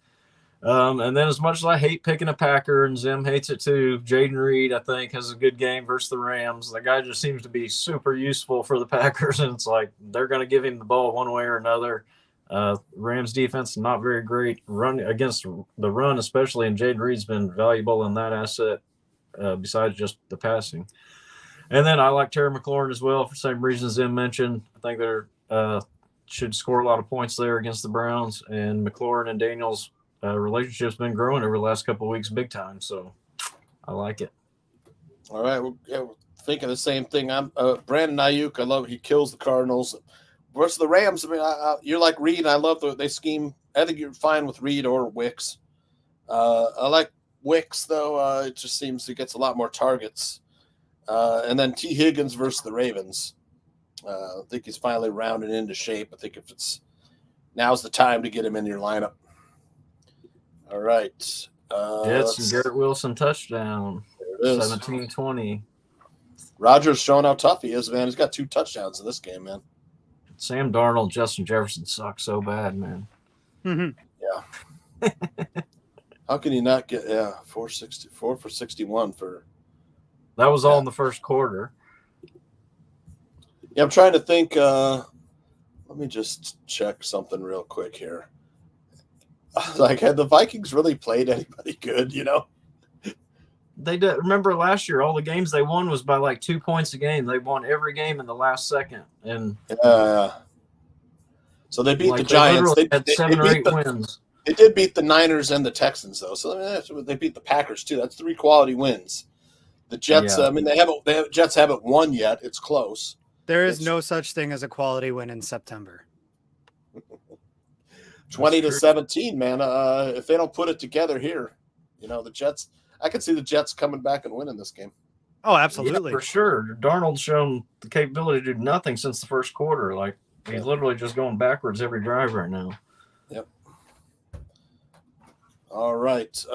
And then as much as I hate picking a Packer, and Zim hates it too, Jaden Reed, I think, has a good game versus the Rams. The guy just seems to be super useful for the Packers, and it's like they're going to give him the ball one way or another. Rams defense, not very great run against the run, especially, and Jaden Reed's been valuable in that asset besides just the passing. And then I like Terry McLaurin as well for the same reasons Zim mentioned. I think they're should score a lot of points there against the Browns, and McLaurin and Daniels' relationship's been growing over the last couple of weeks big time, so I like it. All right, we're thinking the same thing. I'm Brandon Ayuk. I love he kills the Cardinals. Versus the Rams, I mean, you're like Reed. I love they scheme. I think you're fine with Reed or Wicks. I like Wicks, though. It just seems he gets a lot more targets. And then T. Higgins versus the Ravens. I think he's finally rounded into shape. I think now's the time to get him in your lineup. All right. Jets and Garrett Wilson touchdown. 17-20. Rodgers showing how tough he is, man. He's got 2 touchdowns in this game, man. Sam Darnold, Justin Jefferson suck so bad, man. Yeah. How can you not get 464 for 61 for? That was all in the first quarter. Yeah, I'm trying to think. Let me just check something real quick here. Like, had the Vikings really played anybody good, They did. Remember last year, all the games they won was by like 2 points a game. They won every game in the last second, and so they beat like, the Giants. They had 7 or 8 wins. They did beat the Niners and the Texans, though. So they beat the Packers too. That's 3 quality wins. The Jets. Yeah. I mean, Jets haven't won yet. It's close. There is no such thing as a quality win in September. 20-17, man. If they don't put it together here, the Jets. I could see the Jets coming back and winning this game. Oh, absolutely. Yeah, for sure. Darnold's shown the capability to do nothing since the first quarter. Like, he's literally just going backwards every drive right now. Yep. All right.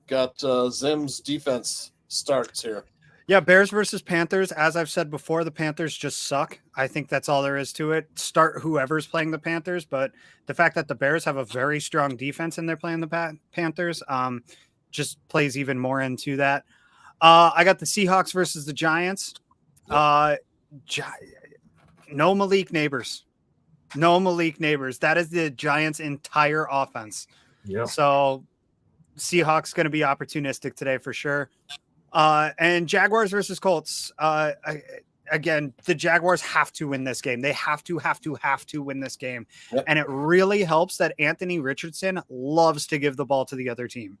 Got Zim's defense starts here. Yeah, Bears versus Panthers. As I've said before, the Panthers just suck. I think that's all there is to it. Start whoever's playing the Panthers, but the fact that the Bears have a very strong defense and they're playing the Panthers just plays even more into that. I got the Seahawks versus the Giants. No Malik Neighbors. No Malik Neighbors. That is the Giants' entire offense. Yeah. So Seahawks going to be opportunistic today for sure. And Jaguars versus Colts. Again, the Jaguars have to win this game. They have to win this game. Yep. And it really helps that Anthony Richardson loves to give the ball to the other team.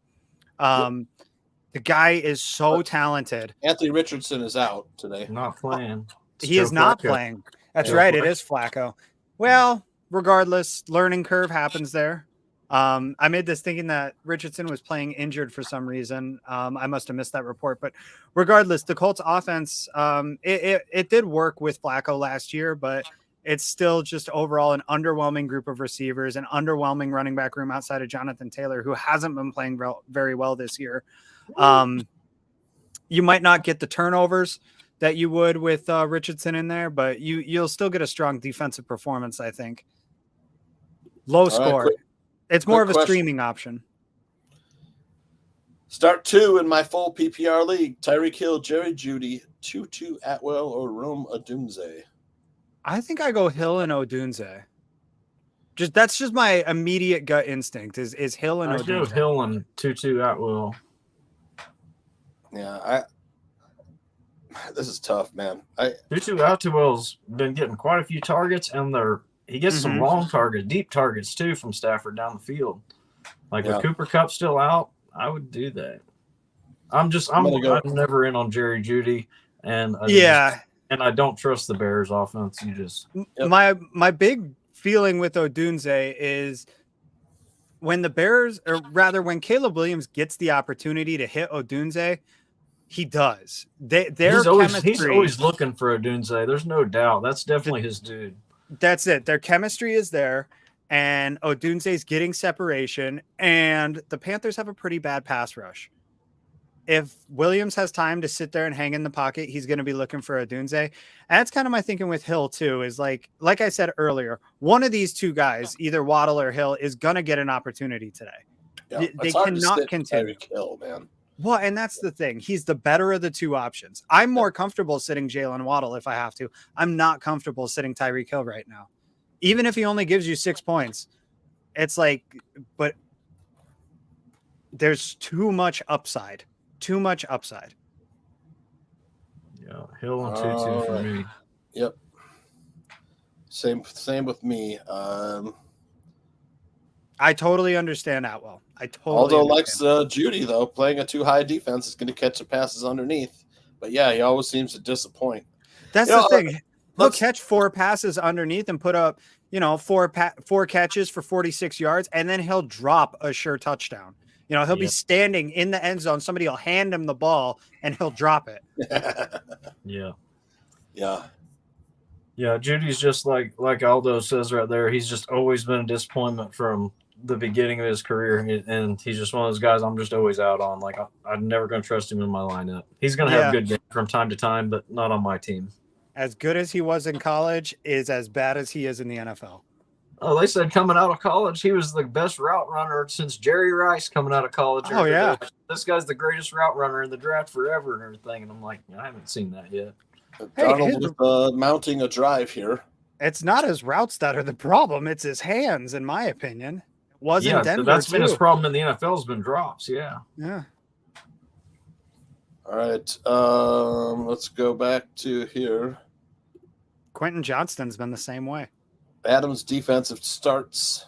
The guy is so talented. Anthony Richardson is out today. Not playing. He is not playing. That's right. It is Flacco. Well, regardless, learning curve happens there. I made this thinking that Richardson was playing injured for some reason. I must have missed that report, but regardless, the Colts offense, it did work with Flacco last year, but it's still just overall an underwhelming group of receivers, an underwhelming running back room outside of Jonathan Taylor, who hasn't been playing very well this year. You might not get the turnovers that you would with Richardson in there, but you'll still get a strong defensive performance, I think. Low score. Right, it's more of a question. streaming option. Start 2 in my full PPR league. Tyreek Hill, Jerry Jeudy, Tutu Atwell, or Rome Odunze. I think I go Hill and Odunze. That's just my immediate gut instinct is Hill and I Odunze. do Hill and Tutu Atwell. Yeah, this is tough, man. Tutu Atwell's been getting quite a few targets, and he gets some long targets, deep targets too from Stafford down the field. Like with Cooper Kupp still out, I would do that. I'm never in on Jerry Jeudy, and I don't trust the Bears offense. My big feeling with Odunze is when the Bears, or rather when Caleb Williams gets the opportunity to hit Odunze, he does. He's always looking for Odunze. There's no doubt. That's definitely his dude. That's it. Their chemistry is there, and Odunze's getting separation, and the Panthers have a pretty bad pass rush. If Williams has time to sit there and hang in the pocket, he's going to be looking for Odunze. And that's kind of my thinking with Hill too, is like I said earlier, one of these two guys, either Waddle or Hill, is going to get an opportunity today. Yeah, they cannot continue. Hill, man. Well, and that's the thing. He's the better of the two options. I'm more comfortable sitting Jalen Waddle if I have to. I'm not comfortable sitting Tyreek Hill right now. Even if he only gives you 6 points, it's like, but there's too much upside. Too much upside. Yeah, Hill and Tutu for me. Yep. Same with me. I totally understand Atwell. Although likes Jeudy though, playing a too high defense is going to catch the passes underneath. But yeah, he always seems to disappoint. That's the thing. He'll catch 4 passes underneath and put up, 4 catches for 46 yards, and then he'll drop a sure touchdown. He'll be standing in the end zone. Somebody will hand him the ball, and he'll drop it. Yeah. Yeah. Yeah, Judy's just like Aldo says right there. He's just always been a disappointment from the beginning of his career, and he's just one of those guys I'm just always out on. Like, I'm never going to trust him in my lineup. He's going to have good games from time to time, but not on my team. As good as he was in college is as bad as he is in the NFL. Oh, they said coming out of college, he was the best route runner since Jerry Rice coming out of college. Oh, yeah. This guy's the greatest route runner in the draft forever and everything. And I'm like, I haven't seen that yet. Donald with mounting a drive here. It's not his routes that are the problem. It's his hands, in my opinion. Denver, that's been his problem in the NFL has been drops. Yeah. Yeah. All right. Let's go back to here. Quentin Johnston's been the same way. Adams' defensive starts.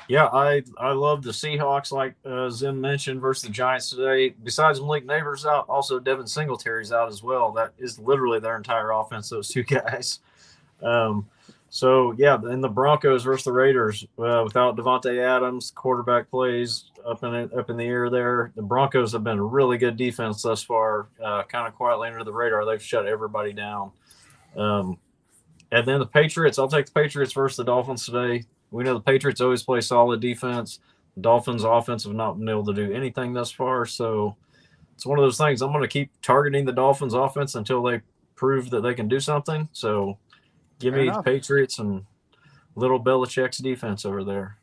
Yeah, I love the Seahawks, like Zim mentioned, versus the Giants today. Besides Malik Neighbors out, also Devin Singletary's out as well. That is literally their entire offense, those two guys. So, yeah, and the Broncos versus the Raiders, without Devontae Adams, quarterback plays up in the air there. The Broncos have been a really good defense thus far, kind of quietly under the radar. They've shut everybody down. And then the Patriots, I'll take the Patriots versus the Dolphins today. We know the Patriots always play solid defense. The Dolphins' offense have not been able to do anything thus far. So it's one of those things. I'm going to keep targeting the Dolphins' offense until they prove that they can do something. So give me the Patriots and little Belichick's defense over there.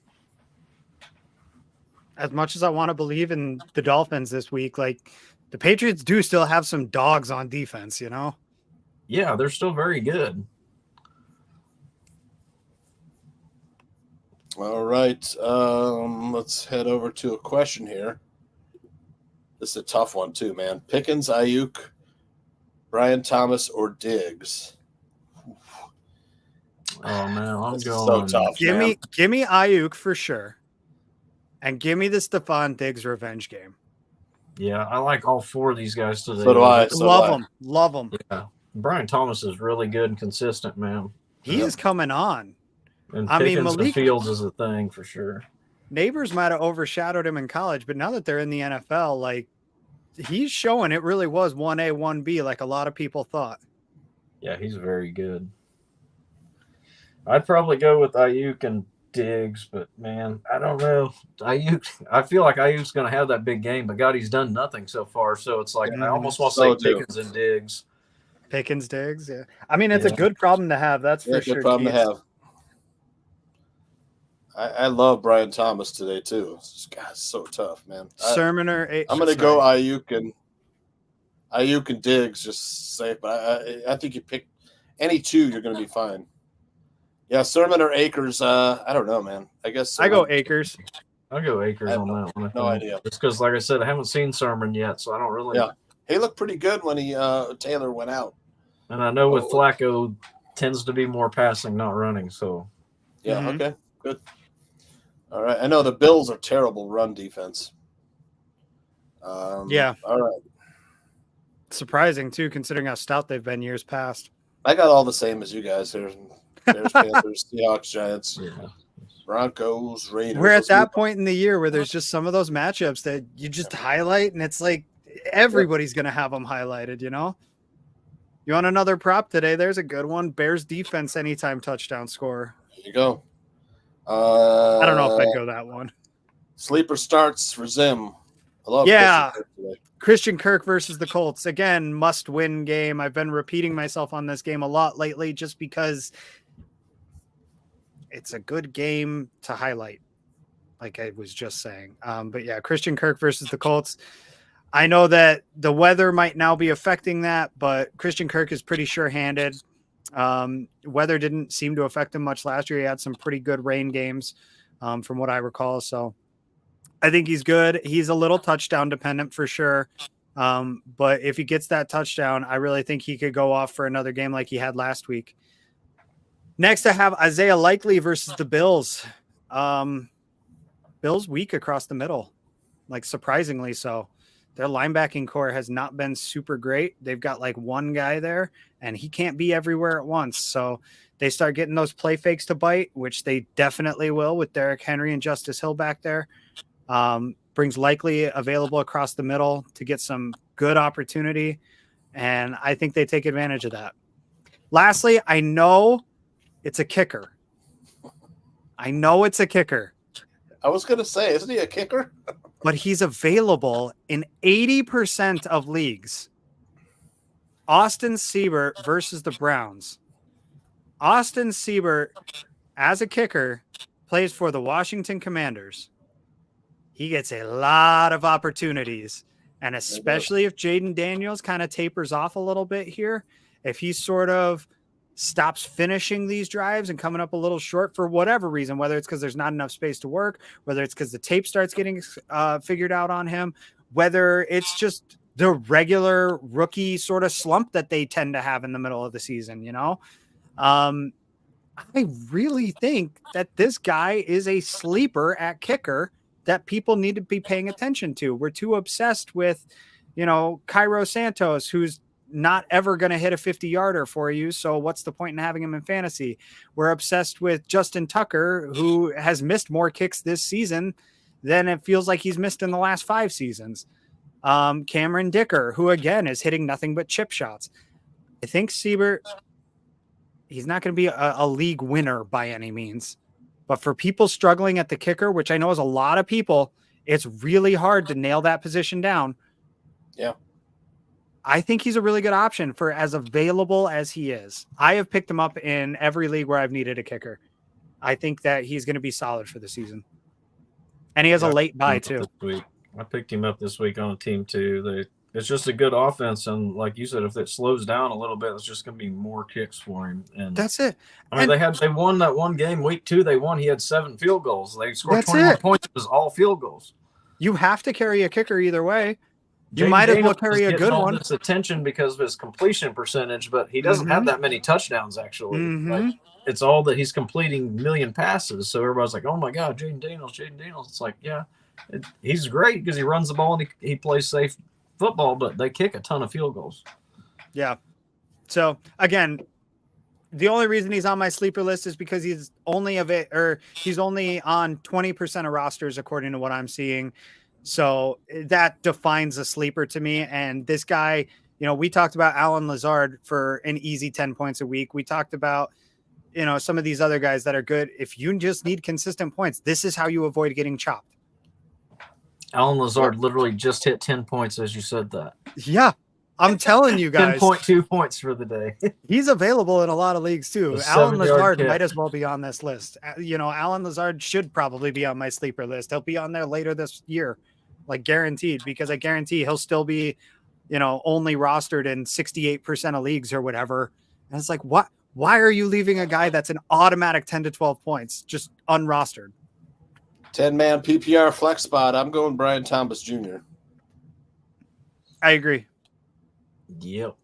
As much as I want to believe in the Dolphins this week, like the Patriots do still have some dogs on defense, you know? Yeah, they're still very good. All right. Let's head over to a question here. This is a tough one too, man. Pickens, Ayuk, Brian Thomas, or Diggs? Oh man, I'm This is going. so tough. Give me Ayuk for sure. And give me the Stephon Diggs revenge game. Yeah, I like all four of these guys today. So do I. Love them. Yeah, Brian Thomas is really good and consistent, man. He is coming on. And I mean, Pickens Malik and Fields is a thing for sure. Neighbors might have overshadowed him in college, but now that they're in the NFL, like he's showing it really was 1A, 1B, like a lot of people thought. Yeah, he's very good. I'd probably go with Ayuk and Diggs, but man, I don't know. Ayuk, I feel like Ayuk's going to have that big game, but God, he's done nothing so far. So it's like I almost want to say Pickens and Diggs. Pickens, Diggs, yeah. I mean, it's a good problem to have. That's for sure. Good problem to have. I love Brian Thomas today too. This guy's so tough, man. Sermon or I'm going to go Ayuk and Diggs, just safe. But I think you pick any two, you're going to be fine. Yeah, Sermon or Akers. I don't know, man. I guess I go Akers. I'll go Akers on that one. No idea. Just because, like I said, I haven't seen Sermon yet, so I don't really. Yeah, he looked pretty good when Taylor went out. And I know with Flacco tends to be more passing, not running. So. Yeah. Okay. Good. All right. I know the Bills are terrible run defense. Yeah. All right. Surprising too, considering how stout they've been years past. I got all the same as you guys here. There's Panthers, Seahawks, Giants, Broncos, Raiders. We're at that point in the year where there's just some of those matchups that you just highlight, and it's like everybody's going to have them highlighted, you know? You want another prop today? There's a good one. Bears defense anytime touchdown score. There you go. I don't know if I'd go that one. Sleeper starts for Zim. I love Christian Kirk versus the Colts. Again, must-win game. I've been repeating myself on this game a lot lately just because it's a good game to highlight, like I was just saying. But yeah, Christian Kirk versus the Colts. I know that the weather might now be affecting that, but Christian Kirk is pretty sure-handed. Weather didn't seem to affect him much last year. He had some pretty good rain games from what I recall. So I think he's good. He's a little touchdown dependent for sure. But if he gets that touchdown, I really think he could go off for another game like he had last week. Next, I have Isaiah Likely versus the Bills. Bills weak across the middle, like surprisingly so. Their linebacking core has not been super great. They've got like one guy there, and he can't be everywhere at once. So they start getting those play fakes to bite, which they definitely will with Derrick Henry and Justice Hill back there. Brings Likely available across the middle to get some good opportunity, and I think they take advantage of that. Lastly, I know it's a kicker. I was going to say, isn't he a kicker? But he's available in 80% of leagues. Austin Siebert versus the Browns. Austin Siebert, as a kicker, plays for the Washington Commanders. He gets a lot of opportunities. And especially if Jaden Daniels kind of tapers off a little bit here, if he sort of stops finishing these drives and coming up a little short for whatever reason, whether it's because there's not enough space to work, whether it's because the tape starts getting figured out on him, whether it's just the regular rookie sort of slump that they tend to have in the middle of the season, you know? I really think that this guy is a sleeper at kicker that people need to be paying attention to. We're too obsessed with, Cairo Santos, who's not ever going to hit a 50-yarder for you. So what's the point in having him in fantasy? We're obsessed with Justin Tucker, who has missed more kicks this season than it feels like he's missed in the last 5 seasons. Cameron Dicker, who again is hitting nothing but chip shots. I think Siebert, he's not going to be a league winner by any means, but for people struggling at the kicker, which I know is a lot of people, it's really hard to nail that position down. Yeah. I think he's a really good option for as available as he is. I have picked him up in every league where I've needed a kicker. I think that he's going to be solid for the season. And he has a late bye too. I picked him up this week on a team too. It's just a good offense, and like you said, if it slows down a little bit, it's just going to be more kicks for him. And that's it. I mean, they won that one game, week 2. They won. He had 7 field goals. They scored 21 points. It was all field goals. You have to carry a kicker either way. You might as well carry a good one. This attention because of his completion percentage, but he doesn't have that many touchdowns actually. Like, it's all that he's completing million passes. So everybody's like, "Oh my God, Jaden Daniels!" It's like, yeah, he's great because he runs the ball and he plays safe football, but they kick a ton of field goals. Yeah. So again, the only reason he's on my sleeper list is because he's only on 20% of rosters according to what I'm seeing. So that defines a sleeper to me. And this guy, we talked about Alan Lazard for an easy 10 points a week. We talked about, some of these other guys that are good. If you just need consistent points, this is how you avoid getting chopped. Alan Lazard literally just hit 10 points as you said that. Yeah, I'm telling you guys. 10.2 points for the day. He's available in a lot of leagues too. Alan Lazard might as well be on this list. Alan Lazard should probably be on my sleeper list. He'll be on there later this year, like guaranteed, because I guarantee he'll still be, only rostered in 68% of leagues or whatever. And it's like, what? Why are you leaving a guy that's an automatic 10 to 12 points just unrostered? 10-man PPR flex spot. I'm going Brian Thomas Jr. I agree. Yep.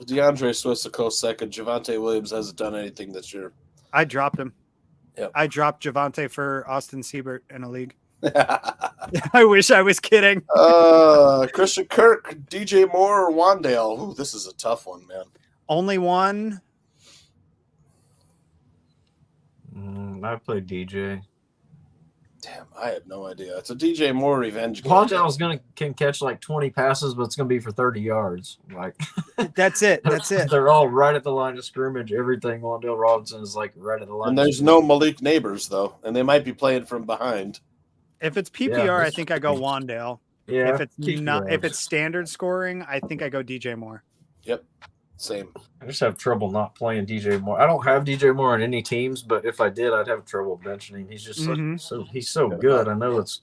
DeAndre Swift's a close second. Javonte Williams hasn't done anything this year. I dropped him. Yep. I dropped Javonte for Austin Siebert in a league. I wish I was kidding. Christian Kirk, DJ Moore, or Wandale. Ooh, this is a tough one, man. Only one. I played DJ. Damn, I have no idea. It's a DJ Moore revenge game. Wandale's can catch like 20 passes, but it's going to be for 30 yards. Like that's it. That's it. They're all right at the line of scrimmage. Everything Wandale Robinson is like right at the line. And there's no Malik Neighbors though, and they might be playing from behind. If it's PPR, I think I go Wandale. Yeah. If it's not, if it's standard scoring, I think I go DJ Moore. Yep. Same. I just have trouble not playing DJ Moore. I don't have DJ Moore on any teams, but if I did, I'd have trouble benching him. He's just he's so good. I know it's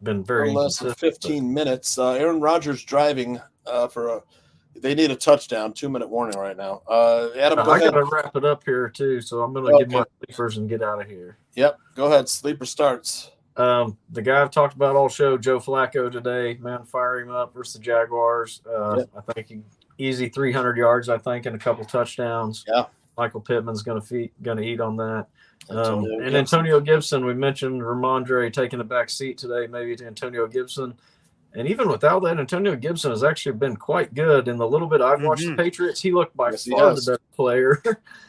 been very less than 15 minutes. Aaron Rodgers driving they need a touchdown. 2-minute warning right now. Adam, go ahead. I gotta wrap it up here too, so I'm gonna give my sleepers and get out of here. Yep, go ahead. Sleeper starts. The guy I've talked about all show, Joe Flacco today. Man, fire him up versus the Jaguars. I think easy 300 yards. I think and a couple touchdowns. Yeah, Michael Pittman's gonna eat on that. Antonio Gibson, we mentioned Ramondre taking a back seat today, maybe to Antonio Gibson. And even without that, Antonio Gibson has actually been quite good. In the little bit I've watched the Patriots, he looked by far the better player.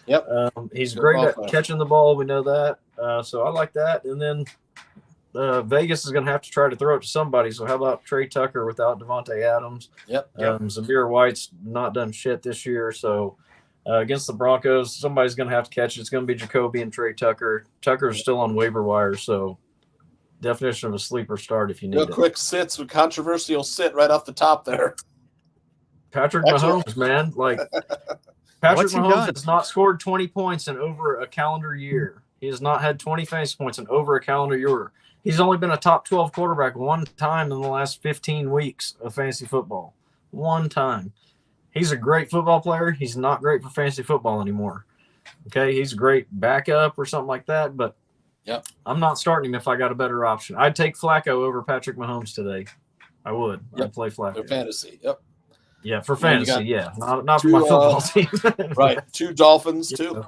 Yep. He's great at catching the ball. We know that. So I like that. And then Vegas is going to have to try to throw it to somebody. So how about Trey Tucker without Devontae Adams? Yep. Zamir White's not done shit this year. So against the Broncos, somebody's going to have to catch it. It's going to be Jacoby and Trey Tucker. Tucker's still on waiver wire, so definition of a sleeper start if you need it. Quick sits with controversial sit right off the top there. Patrick Mahomes, man. Like Patrick Mahomes has not scored 20 points in over a calendar year. He has not had 20 fantasy points in over a calendar year. He's only been a top 12 quarterback one time in the last 15 weeks of fantasy football. One time. He's a great football player. He's not great for fantasy football anymore. Okay, he's a great backup or something like that, but I'm not starting him if I got a better option. I'd take Flacco over Patrick Mahomes today. I would. Yep. I'd play For Flacco. fantasy. Yep. Yeah, for And then you fantasy, got not for my football team. Right. 2 Dolphins, too.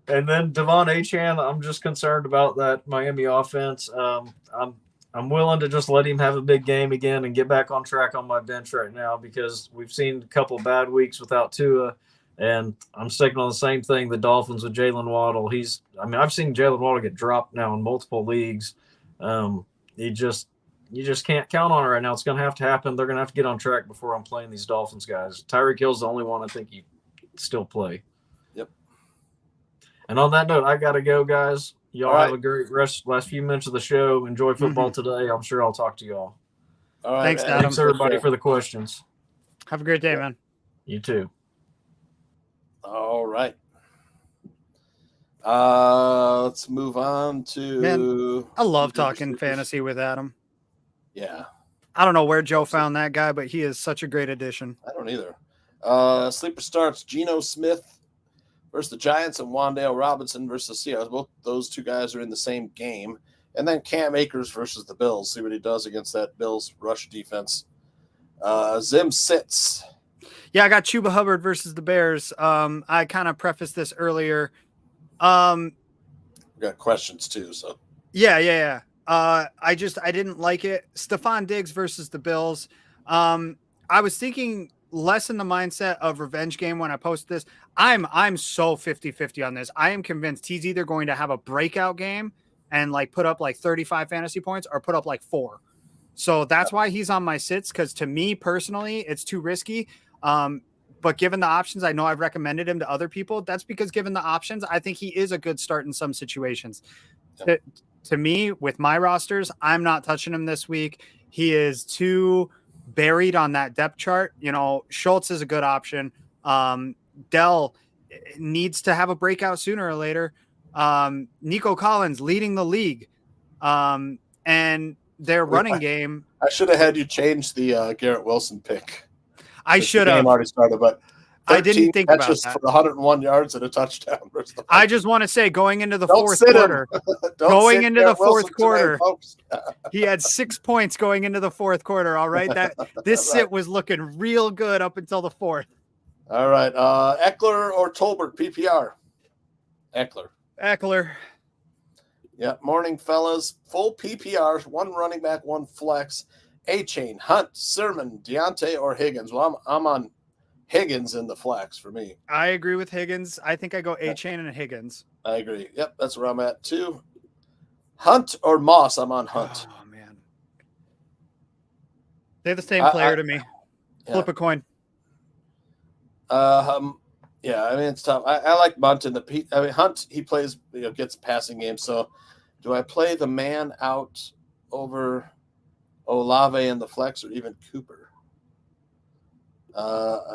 And then Devon Achane, I'm just concerned about that Miami offense. I'm willing to just let him have a big game again and get back on track on my bench right now because we've seen a couple bad weeks without Tua, and I'm sticking on the same thing. The Dolphins with Jalen Waddle. I've seen Jalen Waddle get dropped now in multiple leagues. You just can't count on it right now. It's going to have to happen. They're going to have to get on track before I'm playing these Dolphins guys. Tyreek Hill's the only one I think you still play. Yep. And on that note, I got to go, guys. Y'all All have right. a great last few minutes of the show. Enjoy football today. I'm sure I'll talk to y'all. All right. Thanks, man. Adam. Thanks, everybody, for the questions. Have a great day, man. You too. All right. Let's move on to. Man, I love talking fantasy with Adam. Yeah. I don't know where Joe found that guy, but he is such a great addition. I don't either. Sleeper starts Geno Smith versus the Giants and Wan'Dale Robinson versus the Seahawks. Both those 2 guys are in the same game. And then Cam Akers versus the Bills. See what he does against that Bills rush defense. Zim sits. Yeah, I got Chuba Hubbard versus the Bears. I kind of prefaced this earlier. We got questions too. So Yeah. I didn't like it. Stephon Diggs versus the Bills. I was thinking less in the mindset of revenge game when I posted this. I'm so 50-50 on this. I am convinced he's either going to have a breakout game and like put up like 35 fantasy points or put up like 4. So that's why he's on my sits. Cause to me personally, it's too risky. But given the options, I know I've recommended him to other people. That's because given the options, I think he is a good start in some situations. Yeah. To me, with my rosters, I'm not touching him this week. He is too buried on that depth chart. You know, Schultz is a good option. Dell needs to have a breakout sooner or later. Nico Collins leading the league. And their running game. I should have had you change the Garrett Wilson pick. I should have. The game already started, but I didn't think about that. For 101 yards and a touchdown. I just want to say, going into the Don't fourth sit him. quarter, Don't sit into the Garrett fourth Wilson quarter, today, folks. he had 6 points going into the fourth quarter. All right, this sit was looking real good up until the fourth. All right, Eckler or Tolbert PPR? Eckler. Yeah, morning, fellas. Full PPRs, 1 running back, 1 flex. A-Chain, Hunt, Sermon, Deontay, or Higgins. Well, I'm on Higgins in the flex for me. I agree with Higgins. I think I go A-Chain and Higgins. I agree. Yep, that's where I'm at too. Hunt or Moss? I'm on Hunt. Oh, man. They're the same player to me. Flip a coin. Yeah, I mean, it's tough. I like Munt in the Hunt, he plays, gets passing game. So do I play the man out over Olave in the flex or even Cooper?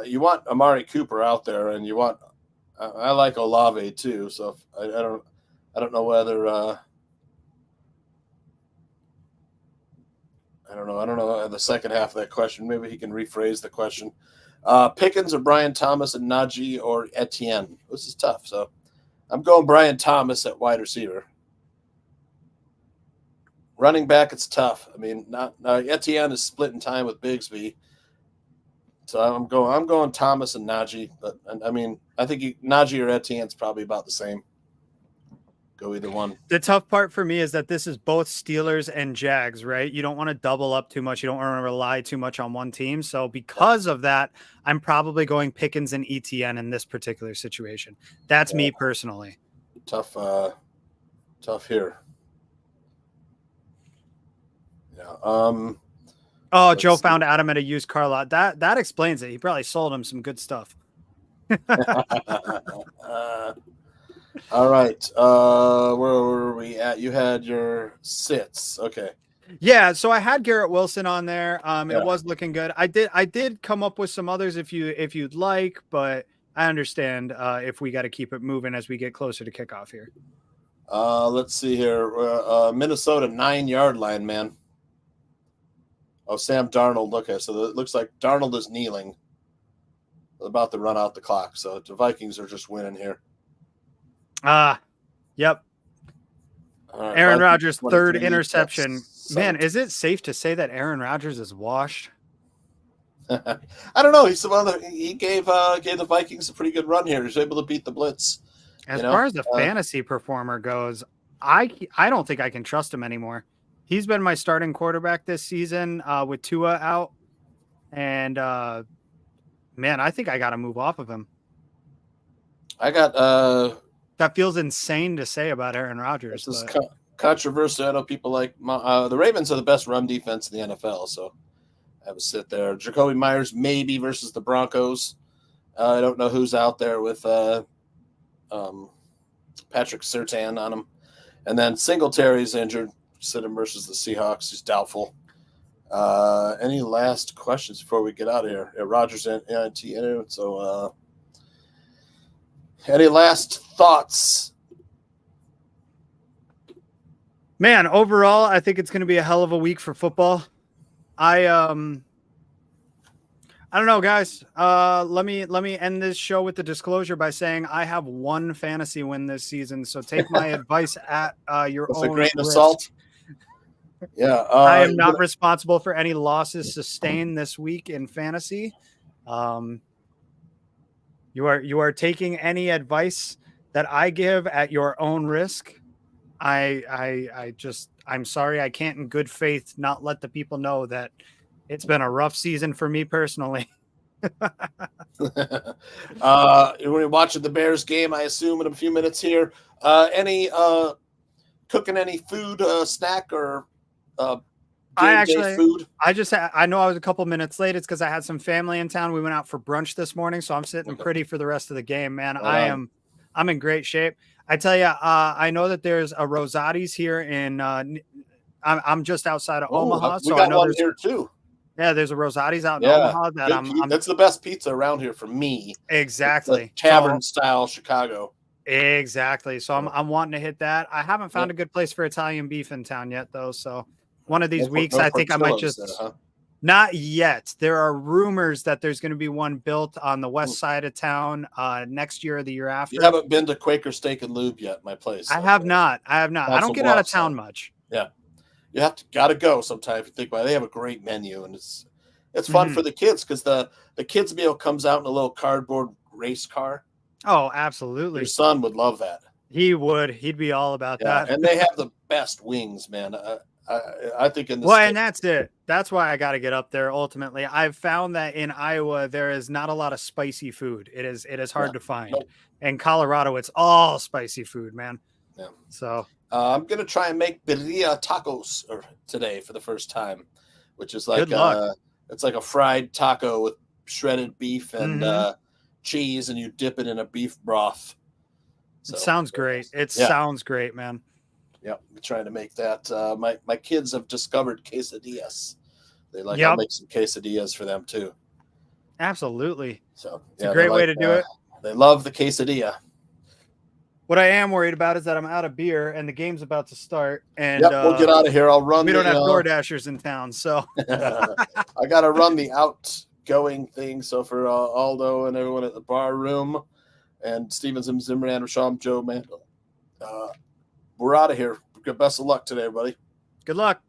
You want Amari Cooper out there, and you want I like Olave too. So I don't know whether I don't know the second half of that question. Maybe he can rephrase the question. Pickens or Brian Thomas and Najee or Etienne. This is tough. So I'm going Brian Thomas at wide receiver. Running back, it's tough. I mean, Etienne is splitting time with Bigsby. So I'm going Thomas and Najee. But I mean, I think Najee or Etienne's probably about the same. Go either one. The tough part for me is that this is both Steelers and Jags, right? You don't want to double up too much. You don't want to rely too much on one team. So because of that, I'm probably going Pickens and Etienne in this particular situation. That's me personally. Tough here. Yeah. Joe found Adam at a used car lot. That explains it. He probably sold him some good stuff. All right. Where were we at? You had your sits. Okay. Yeah, so I had Garrett Wilson on there. It was looking good. I did come up with some others if you'd like, but I understand if we got to keep it moving as we get closer to kickoff here. Let's see here. Minnesota 9-yard line, man. Oh, Sam Darnold. Okay, so it looks like Darnold is kneeling, about to run out the clock. So the Vikings are just winning here. Yep. Right, Aaron Vikings Rodgers' 23, third interception. Man, is it safe to say that Aaron Rodgers is washed? I don't know. He's the one that he gave the Vikings a pretty good run here. He was able to beat the blitz. As far as the fantasy performer goes, I don't think I can trust him anymore. He's been my starting quarterback this season with Tua out, and man, I think I got to move off of him. I got that feels insane to say about Aaron Rodgers. This is controversial. I know people like the Ravens are the best run defense in the NFL, so I would sit there. Jacoby Myers maybe versus the Broncos. I don't know who's out there with Patrick Surtain on him. And then Singletary's injured. Sit him versus the Seahawks. He's doubtful. Any last questions before we get out of here? Yeah, Rodgers and NT. So any last thoughts? Man, overall, I think it's going to be a hell of a week for football. I don't know, guys. Let me end this show with the disclosure by saying I have one fantasy win this season. So take my advice at your own grain of risk. salt. Yeah, I am not responsible for any losses sustained this week in fantasy. You are taking any advice that I give at your own risk. I'm sorry, I can't in good faith not let the people know that it's been a rough season for me personally. When you're watching the Bears game, I assume in a few minutes here, any cooking any food, snack or day food? I know I was a couple minutes late. It's because I had some family in town. We went out for brunch this morning, so I'm sitting pretty for the rest of the game, man. I'm in great shape. I tell you, I know that there's a Rosati's here in. I'm just outside of Omaha, so I know one here too. Yeah, there's a Rosati's out in Omaha that that's the best pizza around here for me. Exactly, tavern style Chicago. Exactly. So I'm wanting to hit that. I haven't found a good place for Italian beef in town yet, though. So one of these weeks, I think I might just. Not yet. There are rumors that there's going to be one built on the west side of town next year or the year after. You haven't been to Quaker Steak and Lube yet, my place. I have not. I don't get out of town much. Yeah. You gotta go sometime if you think about it. They have a great menu, and it's fun for the kids because the kids meal comes out in a little cardboard race car. Oh, absolutely. Your son would love that. He would. He'd be all about that. And they have the best wings, man. I think in the and that's it. That's why I got to get up there. Ultimately, I've found that in Iowa there is not a lot of spicy food. It is hard to find. Nope. In Colorado, it's all spicy food, man. Yeah. So I'm gonna try and make birria tacos today for the first time, which is like it's like a fried taco with shredded beef and cheese, and you dip it in a beef broth. So, it sounds great. Sounds great, man. Yep, I'm trying to make that. My kids have discovered quesadillas. They like I'll make some quesadillas for them too. Absolutely. So it's a great way to do it. They love the quesadilla. What I am worried about is that I'm out of beer and the game's about to start. And we'll get out of here. I'll run. We don't have DoorDashers in town, so I got to run the outgoing thing. So for Aldo and everyone at the bar room, and Steven Zimmerman, Rasham, Joe Mandel, we're out of here. Best of luck today, everybody. Good luck.